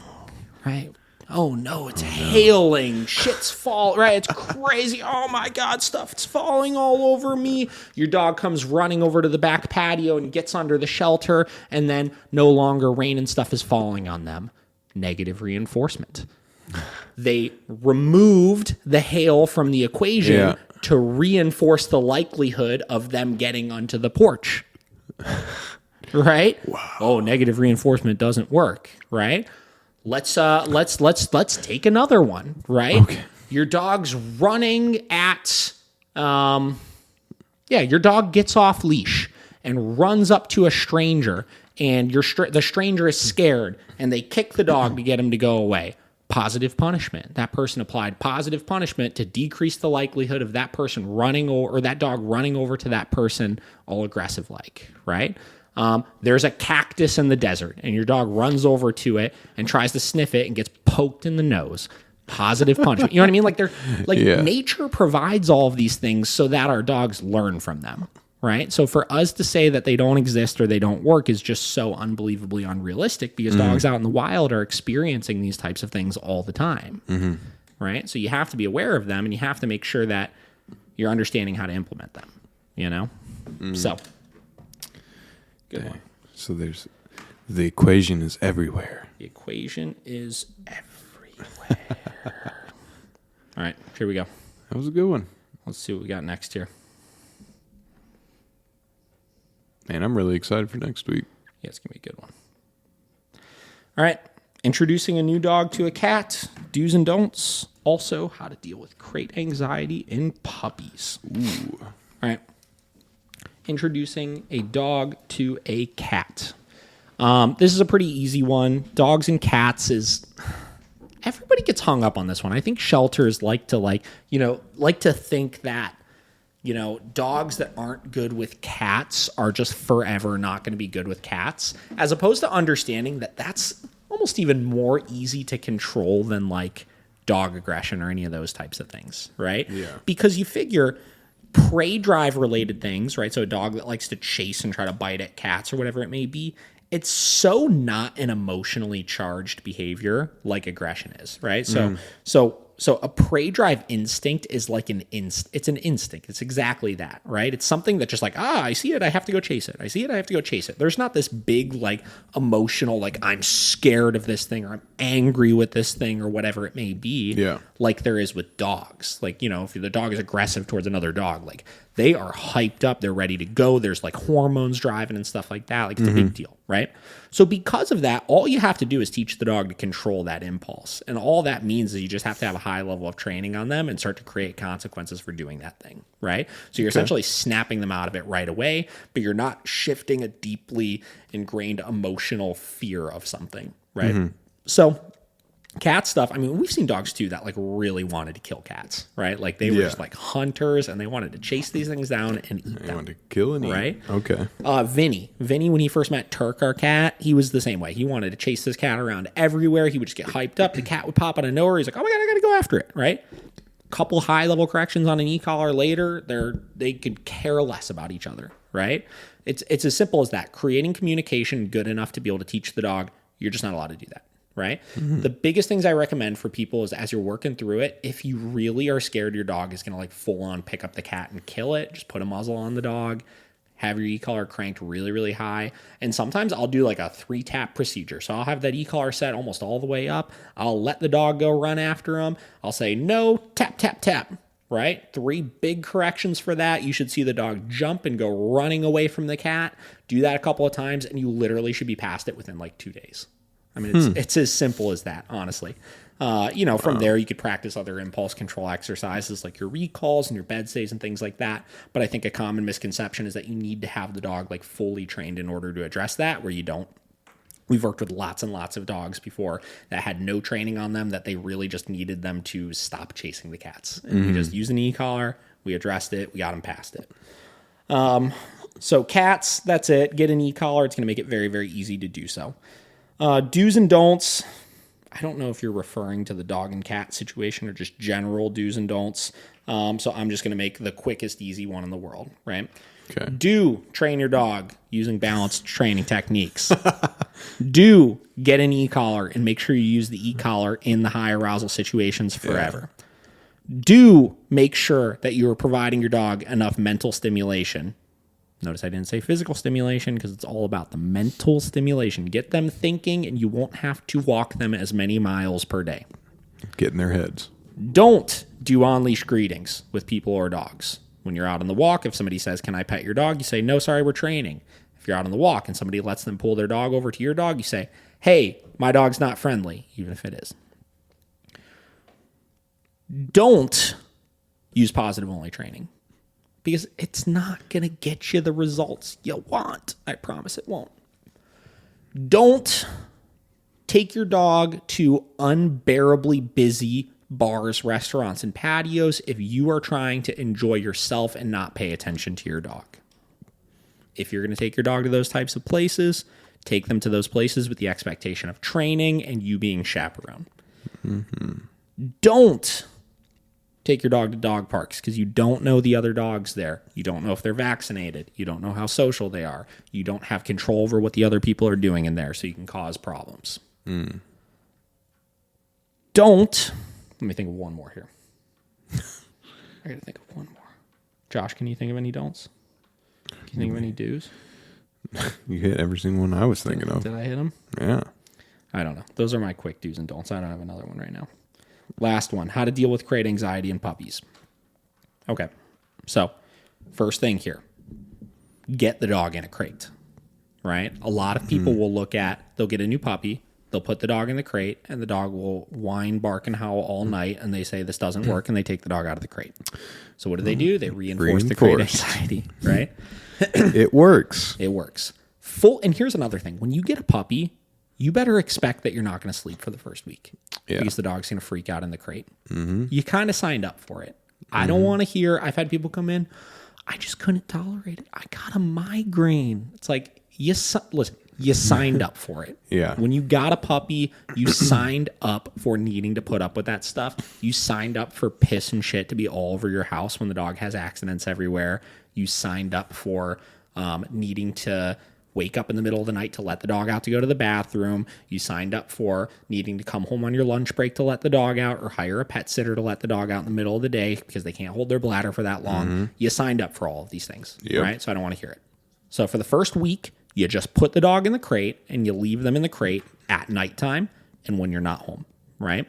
[SPEAKER 1] right? Oh no, it's hailing. Shit's fall, right? It's crazy. Oh my God, stuff's falling all over me. Your dog comes running over to the back patio and gets under the shelter, and then no longer rain and stuff is falling on them. Negative reinforcement. They removed the hail from the equation to reinforce the likelihood of them getting onto the porch. Right?
[SPEAKER 2] Wow.
[SPEAKER 1] Oh, negative reinforcement doesn't work, right? Let's take another one, right?
[SPEAKER 2] Okay.
[SPEAKER 1] Your dog's running at your dog gets off leash and runs up to a stranger, and the stranger is scared and they kick the dog to get him to go away. positive punishment. That person applied positive punishment to decrease the likelihood of that person running or that dog running over to that person all aggressive like, right? There's a cactus in the desert and your dog runs over to it and tries to sniff it and gets poked in the nose. Positive punishment. You know what I mean? Like nature provides all of these things so that our dogs learn from them, right? So for us to say that they don't exist or they don't work is just so unbelievably unrealistic because dogs out in the wild are experiencing these types of things all the time, right? So you have to be aware of them and you have to make sure that you're understanding how to implement them, you know? So, good one.
[SPEAKER 2] So the equation is everywhere.
[SPEAKER 1] The equation is everywhere. All right, here we go.
[SPEAKER 2] That was a good one.
[SPEAKER 1] Let's see what we got next here.
[SPEAKER 2] Man, I'm really excited for next week.
[SPEAKER 1] Yeah, it's going to be a good one. All right, introducing a new dog to a cat. Do's and don'ts. Also, how to deal with crate anxiety in puppies.
[SPEAKER 2] Ooh.
[SPEAKER 1] All right. Introducing a dog to a cat. This is a pretty easy one. Dogs and cats is... Everybody gets hung up on this one. I think shelters like to think that, dogs that aren't good with cats are just forever not going to be good with cats, as opposed to understanding that that's almost even more easy to control than like dog aggression or any of those types of things, right?
[SPEAKER 2] Yeah.
[SPEAKER 1] Because you figure prey drive related things, right? So a dog that likes to chase and try to bite at cats or whatever it may be, it's so not an emotionally charged behavior like aggression is, right? So a prey drive instinct is like it's an instinct. It's exactly that, right? It's something that just like, I see it, I have to go chase it. I see it, I have to go chase it. There's not this big like emotional, like I'm scared of this thing or I'm angry with this thing or whatever it may be, like there is with dogs. Like, if the dog is aggressive towards another dog, like they are hyped up, they're ready to go. There's like hormones driving and stuff like that. Like it's a big deal, right? So because of that, all you have to do is teach the dog to control that impulse. And all that means is you just have to have a high level of training on them and start to create consequences for doing that thing, right? So you're essentially snapping them out of it right away, but you're not shifting a deeply ingrained emotional fear of something, right? So cat stuff, I mean, we've seen dogs too that like really wanted to kill cats, right? Like they were just like hunters and they wanted to chase these things down and eat them. They
[SPEAKER 2] wanted to kill and eat.
[SPEAKER 1] Right?
[SPEAKER 2] Okay.
[SPEAKER 1] Vinny, when he first met Turk, our cat, he was the same way. He wanted to chase this cat around everywhere. He would just get hyped up. The cat would pop out of nowhere. He's like, oh my God, I got to go after it, right? Couple high level corrections on an e-collar later, they could care less about each other, right? It's as simple as that. Creating communication good enough to be able to teach the dog, you're just not allowed to do that. Right? The biggest things I recommend for people is as you're working through it, if you really are scared your dog is going to like full on pick up the cat and kill it, just put a muzzle on the dog, have your e-collar cranked really, really high. And sometimes I'll do like a 3-tap procedure. So I'll have that e-collar set almost all the way up. I'll let the dog go run after him. I'll say, no, tap, tap, tap. Right? 3 big corrections for that. You should see the dog jump and go running away from the cat. Do that a couple of times and you literally should be past it within like 2 days. I mean, it's as simple as that, honestly. From there, you could practice other impulse control exercises like your recalls and your bed stays and things like that. But I think a common misconception is that you need to have the dog like fully trained in order to address that, where you don't. We've worked with lots and lots of dogs before that had no training on them, that they really just needed them to stop chasing the cats. And we just used an e-collar, we addressed it, we got them past it. So cats, that's it. Get an e-collar. It's going to make it very, very easy to do so. Do's and don'ts. I don't know if you're referring to the dog and cat situation or just general do's and don'ts. So I'm just going to make the quickest, easy one in the world, right?
[SPEAKER 2] Okay.
[SPEAKER 1] Do train your dog using balanced training techniques. Do get an e-collar and make sure you use the e-collar in the high arousal situations forever. Yeah. Do make sure that you are providing your dog enough mental stimulation. Notice I didn't say physical stimulation because it's all about the mental stimulation. Get them thinking and you won't have to walk them as many miles per day.
[SPEAKER 2] Get in their heads.
[SPEAKER 1] Don't do on-leash greetings with people or dogs. When you're out on the walk, if somebody says, can I pet your dog? You say, no, sorry, we're training. If you're out on the walk and somebody lets them pull their dog over to your dog, you say, hey, my dog's not friendly, even if it is. Don't use positive-only training. Because it's not going to get you the results you want. I promise it won't. Don't Take your dog to unbearably busy bars, restaurants, and patios if you are trying to enjoy yourself and not pay attention to your dog. If you're going to take your dog to those types of places, take them to those places with the expectation of training and you being chaperone. Don't take your dog to dog parks because you don't know the other dogs there. You don't know if they're vaccinated. You don't know how social they are. You don't have control over what the other people are doing in there, so you can cause problems. Don't. Let me think of one more here. I got to think of one more. Josh, can you think of any don'ts? Can you think of any do's?
[SPEAKER 2] You hit every single one I was thinking of.
[SPEAKER 1] Did I hit them?
[SPEAKER 2] Yeah.
[SPEAKER 1] I don't know. Those are my quick do's and don'ts. I don't have another one right now. Last one. How to deal with crate anxiety in puppies. Okay. So, first thing here. Get the dog in a crate. Right? A lot of people will look at, they'll get a new puppy, they'll put the dog in the crate, and the dog will whine, bark, and howl all night, and they say this doesn't work, and they take the dog out of the crate. So what do? They reinforce the crate anxiety, right?
[SPEAKER 2] It works.
[SPEAKER 1] It works. And here's another thing. When you get a puppy, you better expect that you're not going to sleep for the first week because the dog's going to freak out in the crate. You kind of signed up for it. I don't want to hear, I've had people come in, I just couldn't tolerate it. I got a migraine. It's like, listen, you signed up for it.
[SPEAKER 2] Yeah.
[SPEAKER 1] When you got a puppy, you signed up for needing to put up with that stuff. You signed up for piss and shit to be all over your house when the dog has accidents everywhere. You signed up for needing to wake up in the middle of the night to let the dog out to go to the bathroom. You signed up for needing to come home on your lunch break to let the dog out or hire a pet sitter to let the dog out in the middle of the day because they can't hold their bladder for that long. You signed up for all of these things, right? So I don't want to hear it. So for the first week, you just put the dog in the crate and you leave them in the crate at nighttime and when you're not home, right?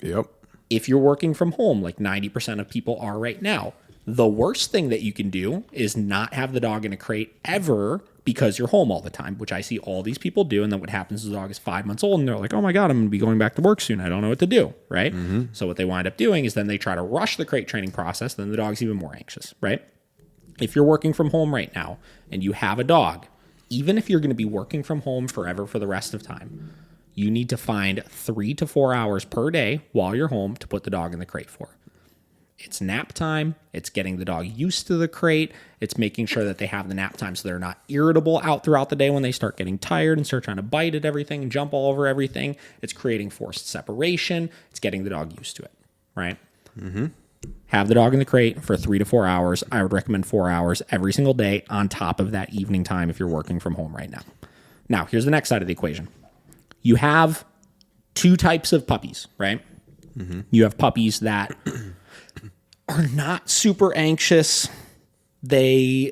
[SPEAKER 2] Yep.
[SPEAKER 1] If you're working from home, like 90% of people are right now, the worst thing that you can do is not have the dog in a crate ever because you're home all the time, which I see all these people do. And then what happens is the dog is 5 months old and they're like, oh my God, I'm going to be going back to work soon. I don't know what to do, right? So what they wind up doing is then they try to rush the crate training process. Then the dog's even more anxious, right? If you're working from home right now and you have a dog, even if you're going to be working from home forever for the rest of time, you need to find 3 to 4 hours per day while you're home to put the dog in the crate for. It's nap time. It's getting the dog used to the crate. It's making sure that they have the nap time so they're not irritable out throughout the day when they start getting tired and start trying to bite at everything and jump all over everything. It's creating forced separation. It's getting the dog used to it, right? Have the dog in the crate for 3 to 4 hours. I would recommend 4 hours every single day on top of that evening time if you're working from home right now. Now, here's the next side of the equation. You have 2 types of puppies, right? You have puppies that are not super anxious. They're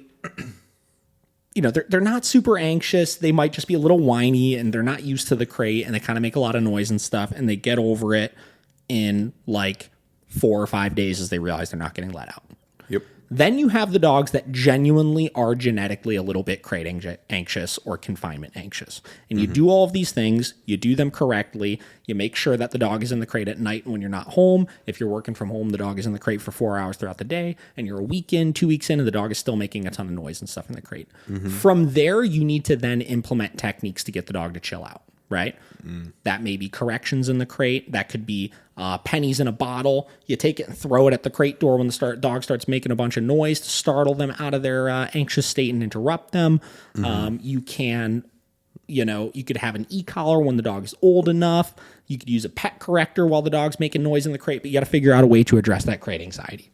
[SPEAKER 1] not super anxious. They might just be a little whiny and they're not used to the crate and they kind of make a lot of noise and stuff and they get over it in like 4 or 5 days as they realize they're not getting let out.
[SPEAKER 2] Yep.
[SPEAKER 1] Then you have the dogs that genuinely are genetically a little bit crate anxious or confinement anxious. And you do all of these things, you do them correctly, you make sure that the dog is in the crate at night when you're not home. If you're working from home, the dog is in the crate for 4 hours throughout the day, and you're a week in, 2 weeks in, and the dog is still making a ton of noise and stuff in the crate. From there, you need to then implement techniques to get the dog to chill out, right? That may be corrections in the crate. That could be pennies in a bottle. You take it and throw it at the crate door when the dog starts making a bunch of noise to startle them out of their anxious state and interrupt them. You could have an e-collar when the dog is old enough. You could use a pet corrector while the dog's making noise in the crate, but you got to figure out a way to address that crate anxiety.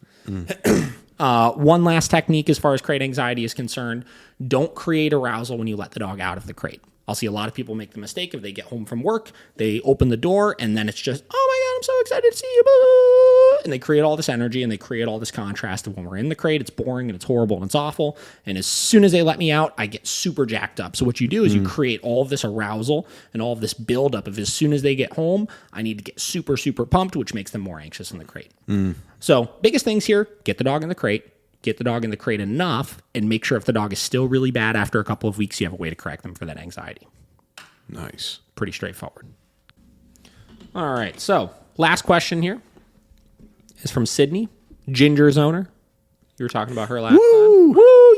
[SPEAKER 1] One last technique as far as crate anxiety is concerned, don't create arousal when you let the dog out of the crate. I'll see a lot of people make the mistake if they get home from work, they open the door, and then it's just, oh my God, I'm so excited to see you. And they create all this energy and they create all this contrast of when we're in the crate, it's boring and it's horrible and it's awful. And as soon as they let me out, I get super jacked up. So what you do is you create all of this arousal and all of this buildup of as soon as they get home, I need to get super, super pumped, which makes them more anxious in the crate. So biggest things here, get the dog in the crate. Get the dog in the crate enough and make sure if the dog is still really bad after a couple of weeks, you have a way to correct them for that anxiety.
[SPEAKER 2] Nice.
[SPEAKER 1] Pretty straightforward. All right. So last question here is from Sydney, Ginger's owner. You were talking about her last time. Woo,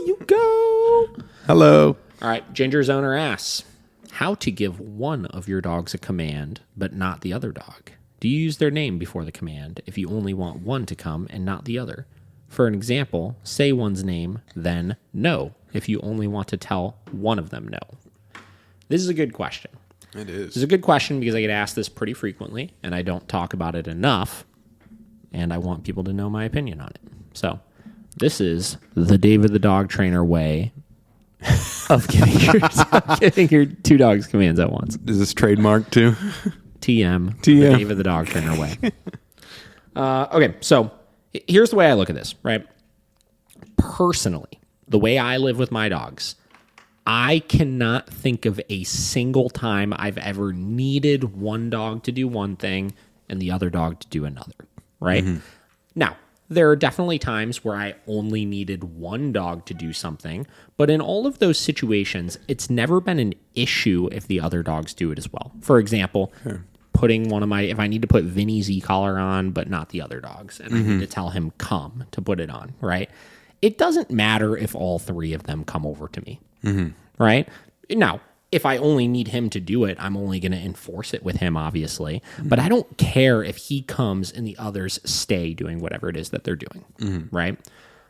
[SPEAKER 1] you go.
[SPEAKER 2] Hello.
[SPEAKER 1] All right. Ginger's owner asks, How to give one of your dogs a command, but not the other dog. Do you use their name before the command if you only want one to come and not the other? For an example, say one's name, then no, if you only want to tell one of them no. This is a good question.
[SPEAKER 2] It is.
[SPEAKER 1] This is a good question because I get asked this pretty frequently, and I don't talk about it enough, and I want people to know my opinion on it. So this is the David the Dog Trainer way of giving your two dogs commands at once.
[SPEAKER 2] Is this trademark too?
[SPEAKER 1] TM. The David the Dog Trainer way. Okay, so here's the way I look at this, right? Personally, the way I live with my dogs, I cannot think of a single time I've ever needed one dog to do one thing and the other dog to do another, right? Mm-hmm. Now, there are definitely times where I only needed one dog to do something, but in all of those situations, it's never been an issue if the other dogs do it as well. For example, putting if I need to put Vinny's e-collar on, but not the other dogs, and I need to tell him come to put it on, right? It doesn't matter if all three of them come over to me, right? Now, if I only need him to do it, I'm only going to enforce it with him, obviously. But I don't care if he comes and the others stay doing whatever it is that they're doing, right?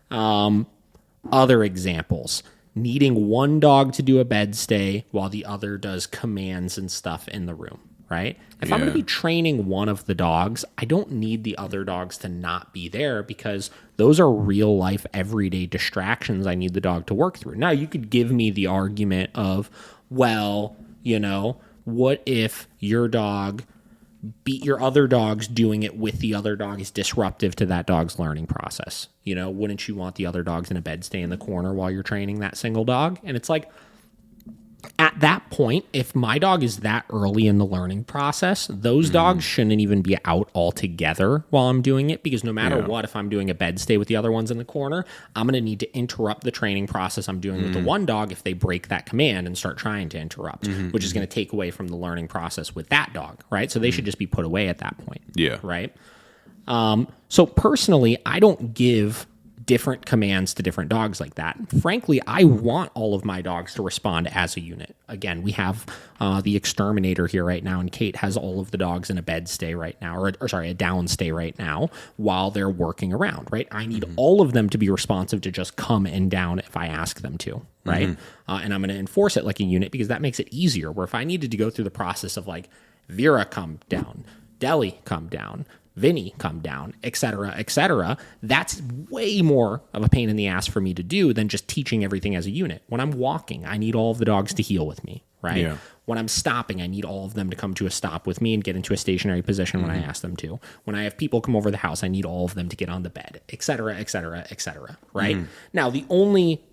[SPEAKER 1] Other examples, needing one dog to do a bed stay while the other does commands and stuff in the room, right? If I'm going to be training one of the dogs, I don't need the other dogs to not be there because those are real life, everyday distractions I need the dog to work through. Now, you could give me the argument of, well, what if your dog beat your other dogs doing it with the other dog is disruptive to that dog's learning process? Wouldn't you want the other dogs in a bed stay in the corner while you're training that single dog? And it's like, at that point, if my dog is that early in the learning process, those dogs shouldn't even be out altogether while I'm doing it, because no matter what, if I'm doing a bed stay with the other ones in the corner, I'm going to need to interrupt the training process I'm doing with the one dog if they break that command and start trying to interrupt, which is going to take away from the learning process with that dog, right? So they should just be put away at that point.
[SPEAKER 2] Yeah.
[SPEAKER 1] Right? So personally, I don't give different commands to different dogs like that. Frankly, I want all of my dogs to respond as a unit. Again, we have the exterminator here right now, and Kate has all of the dogs in a bed stay right now, or a down stay right now while they're working around, right? I need all of them to be responsive to just come and down if I ask them to, right? And I'm going to enforce it like a unit because that makes it easier, where if I needed to go through the process of like, Vera, come down, Deli, come down, Vinny, come down, et cetera, that's way more of a pain in the ass for me to do than just teaching everything as a unit. When I'm walking, I need all of the dogs to heel with me, right? Yeah. When I'm stopping, I need all of them to come to a stop with me and get into a stationary position when I ask them to. When I have people come over the house, I need all of them to get on the bed, et cetera, right? Now, the only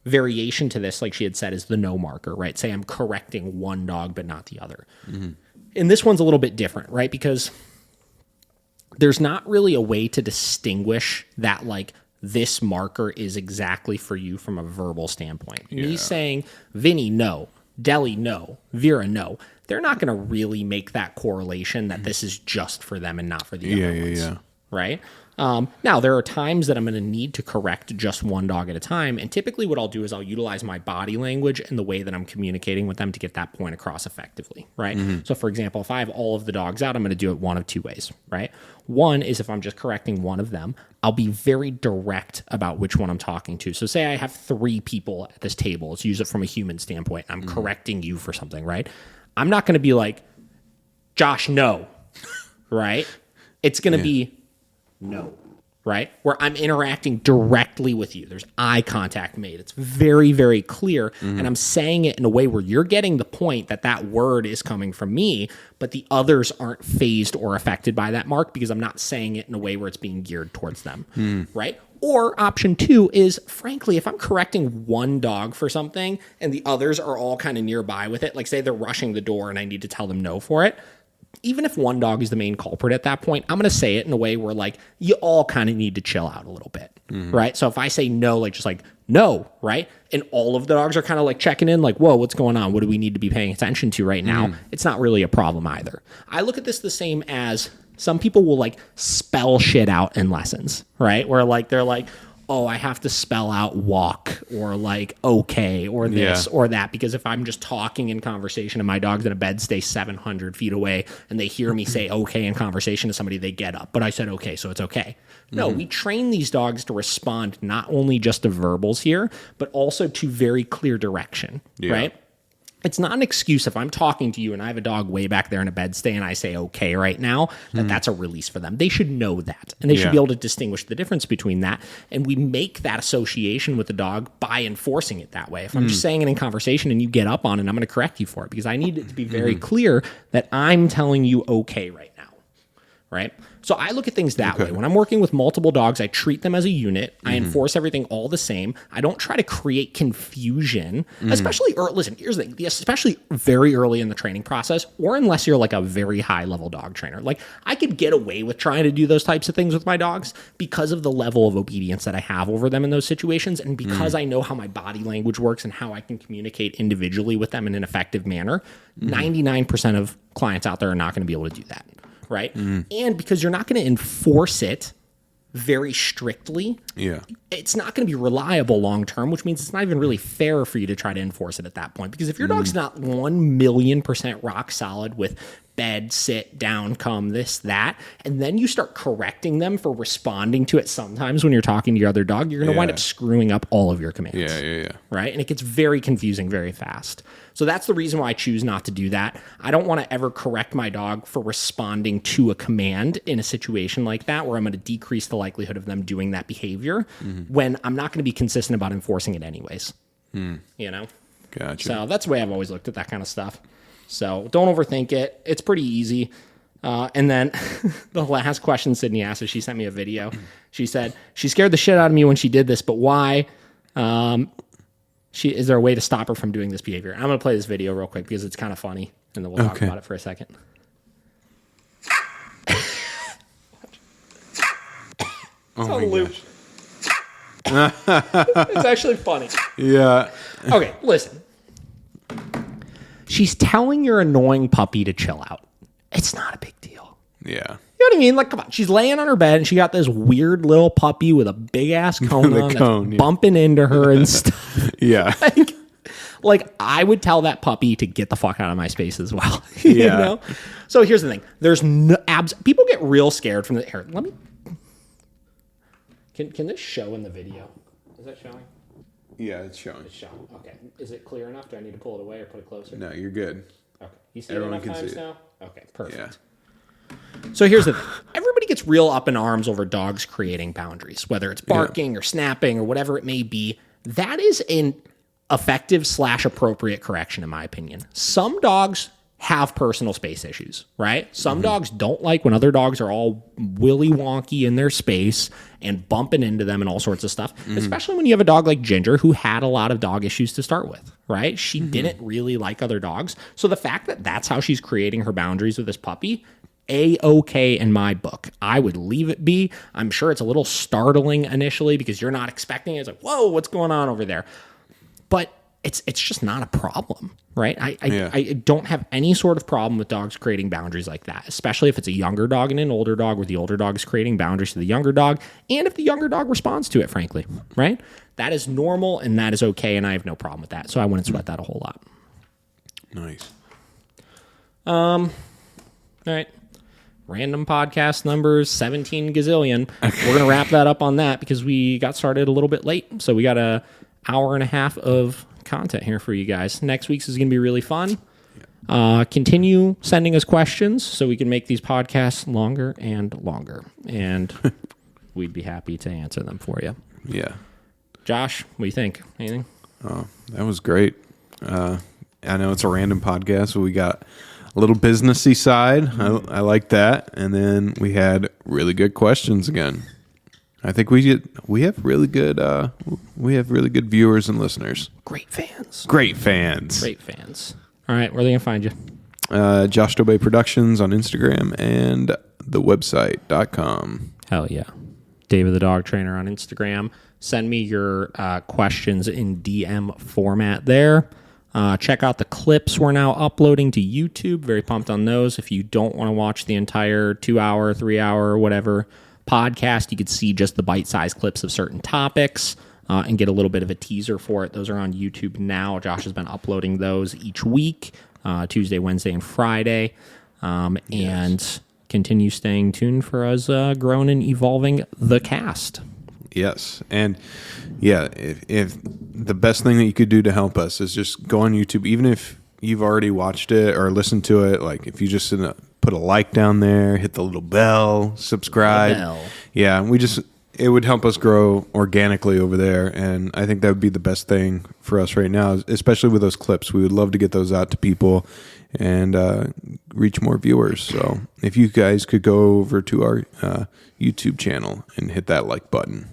[SPEAKER 1] variation to this, like she had said, is the no marker, right? Say I'm correcting one dog but not the other. And this one's a little bit different, right? Because there's not really a way to distinguish that, like, this marker is exactly for you from a verbal standpoint. Me saying, Vinny, no. Deli, no. Vera, no. They're not going to really make that correlation that this is just for them and not for the other ones. Right? Now, there are times that I'm going to need to correct just one dog at a time, and typically what I'll do is I'll utilize my body language and the way that I'm communicating with them to get that point across effectively, right? So, for example, if I have all of the dogs out, I'm going to do it one of two ways, right? One is if I'm just correcting one of them, I'll be very direct about which one I'm talking to. So say I have three people at this table. Let's use it from a human standpoint. I'm correcting you for something, right? I'm not going to be like, Josh, no, right? It's going to be no, right? Where I'm interacting directly with you. There's eye contact made. It's very, very clear. And I'm saying it in a way where you're getting the point that that word is coming from me, but the others aren't phased or affected by that mark because I'm not saying it in a way where it's being geared towards them, right? Or option two is, frankly, if I'm correcting one dog for something and the others are all kind of nearby with it, like say they're rushing the door and I need to tell them no for it, even if one dog is the main culprit at that point, I'm going to say it in a way where, like, you all kind of need to chill out a little bit, right? So if I say no, like, just like, no, right? And all of the dogs are kind of like checking in, like, whoa, what's going on? What do we need to be paying attention to right now? It's not really a problem either. I look at this the same as some people will, like, spell shit out in lessons, right? Where, like, they're like, oh, I have to spell out walk or like okay or this or that, because if I'm just talking in conversation and my dog's in a bed stay 700 feet away and they hear me say okay in conversation to somebody, they get up. But I said okay, so it's okay. No, we train these dogs to respond not only just to verbals here, but also to very clear direction, right? It's not an excuse if I'm talking to you and I have a dog way back there in a bed stay and I say okay right now, that's a release for them. They should know that. And they should be able to distinguish the difference between that. And we make that association with the dog by enforcing it that way. If I'm just saying it in conversation and you get up on it, I'm going to correct you for it because I need it to be very clear that I'm telling you okay right now. Right? So I look at things that way. When I'm working with multiple dogs, I treat them as a unit. I enforce everything all the same. I don't try to create confusion, especially, or listen, here's the thing, especially very early in the training process, or unless you're like a very high level dog trainer. Like I could get away with trying to do those types of things with my dogs because of the level of obedience that I have over them in those situations. And because I know how my body language works and how I can communicate individually with them in an effective manner, 99% of clients out there are not going to be able to do that. Right? And because you're not going to enforce it very strictly, it's not going to be reliable long term, which means it's not even really fair for you to try to enforce it at that point. Because if your dog's not 1,000,000% rock solid with bed, sit, down, come, this, that, and then you start correcting them for responding to it sometimes when you're talking to your other dog, you're going to wind up screwing up all of your commands. Right? And it gets very confusing very fast. So that's the reason why I choose not to do that. I don't want to ever correct my dog for responding to a command in a situation like that where I'm going to decrease the likelihood of them doing that behavior when I'm not going to be consistent about enforcing it anyways. You know?
[SPEAKER 2] Gotcha.
[SPEAKER 1] So that's the way I've always looked at that kind of stuff. So don't overthink it. It's pretty easy. And then the last question Sydney asked is she sent me a video. She said, she scared the shit out of me when she did this, but why? Is there a way to stop her from doing this behavior? I'm going to play this video real quick because it's kind of funny, and then we'll talk about it for a second. It's on loop. It's actually funny.
[SPEAKER 2] Yeah.
[SPEAKER 1] Okay, listen. She's telling your annoying puppy to chill out. It's not a big deal.
[SPEAKER 2] Yeah.
[SPEAKER 1] You know what I mean? Like, come on. She's laying on her bed, and she got this weird little puppy with a big-ass cone on that's bumping into her and stuff.
[SPEAKER 2] Yeah.
[SPEAKER 1] Like, I would tell that puppy to get the fuck out of my space as well. You know? So here's the thing. There's no people get real scared from the... Here, let me... Can this show in the video? Is that showing?
[SPEAKER 2] Yeah, it's showing.
[SPEAKER 1] It's showing. Okay. Is it clear enough? Do I need to pull it away or put it closer?
[SPEAKER 2] No, you're good.
[SPEAKER 1] Okay. You see it enough times now? Okay, perfect.
[SPEAKER 2] Yeah.
[SPEAKER 1] So here's the thing. Everybody gets real up in arms over dogs creating boundaries, whether it's barking or snapping or whatever it may be. That is an effective / appropriate correction, in my opinion. Some dogs have personal space issues, right? Some dogs don't like when other dogs are all willy wonky in their space and bumping into them and all sorts of stuff, especially when you have a dog like Ginger who had a lot of dog issues to start with, right? She didn't really like other dogs. So the fact that that's how she's creating her boundaries with this puppy, A-okay in my book. I would leave it be. I'm sure it's a little startling initially because you're not expecting it. It's like, whoa, what's going on over there? But it's just not a problem, right? I don't have any sort of problem with dogs creating boundaries like that, especially if it's a younger dog and an older dog where the older dog is creating boundaries to the younger dog, and if the younger dog responds to it, frankly, right? That is normal and that is okay, and I have no problem with that, so I wouldn't sweat that a whole lot.
[SPEAKER 2] Nice.
[SPEAKER 1] All right. Random podcast numbers, 17 gazillion. We're going to wrap that up on that because we got started a little bit late, so we got an hour and a half of content here for you guys. Next week's is going to be really fun. Continue sending us questions so we can make these podcasts longer and longer, and we'd be happy to answer them for you.
[SPEAKER 2] Yeah.
[SPEAKER 1] Josh, what do you think? Anything?
[SPEAKER 2] Oh, that was great. I know it's a random podcast, so we got a little businessy side. I like that, and then we had really good questions again. I think we have really good viewers and listeners.
[SPEAKER 1] Great fans. All right, where are they gonna find you?
[SPEAKER 2] Josh Dobay Productions on Instagram and the website.com.
[SPEAKER 1] Hell yeah. David the Dog Trainer on Instagram. Send me your questions in DM format there. Check out the clips we're now uploading to YouTube. Very pumped on those. If you don't want to watch the entire 2 hour, 3 hour, whatever podcast, you could see just the bite-sized clips of certain topics and get a little bit of a teaser for it. Those are on YouTube now. Josh has been uploading those each week, Tuesday, Wednesday, and Friday. And continue staying tuned for us growing and evolving the cast.
[SPEAKER 2] Yes. And if the best thing that you could do to help us is just go on YouTube, even if you've already watched it or listened to it, like if you just put a like down there, hit the little bell, subscribe. Yeah, it would help us grow organically over there, and I think that would be the best thing for us right now, especially with those clips. We would love to get those out to people and reach more viewers. So if you guys could go over to our YouTube channel and hit that like button.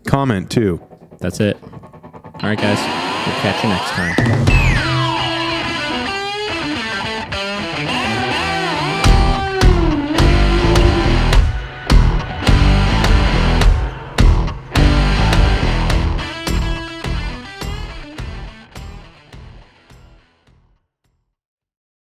[SPEAKER 2] Comment too.
[SPEAKER 1] That's it. All right, guys. We'll catch you next time.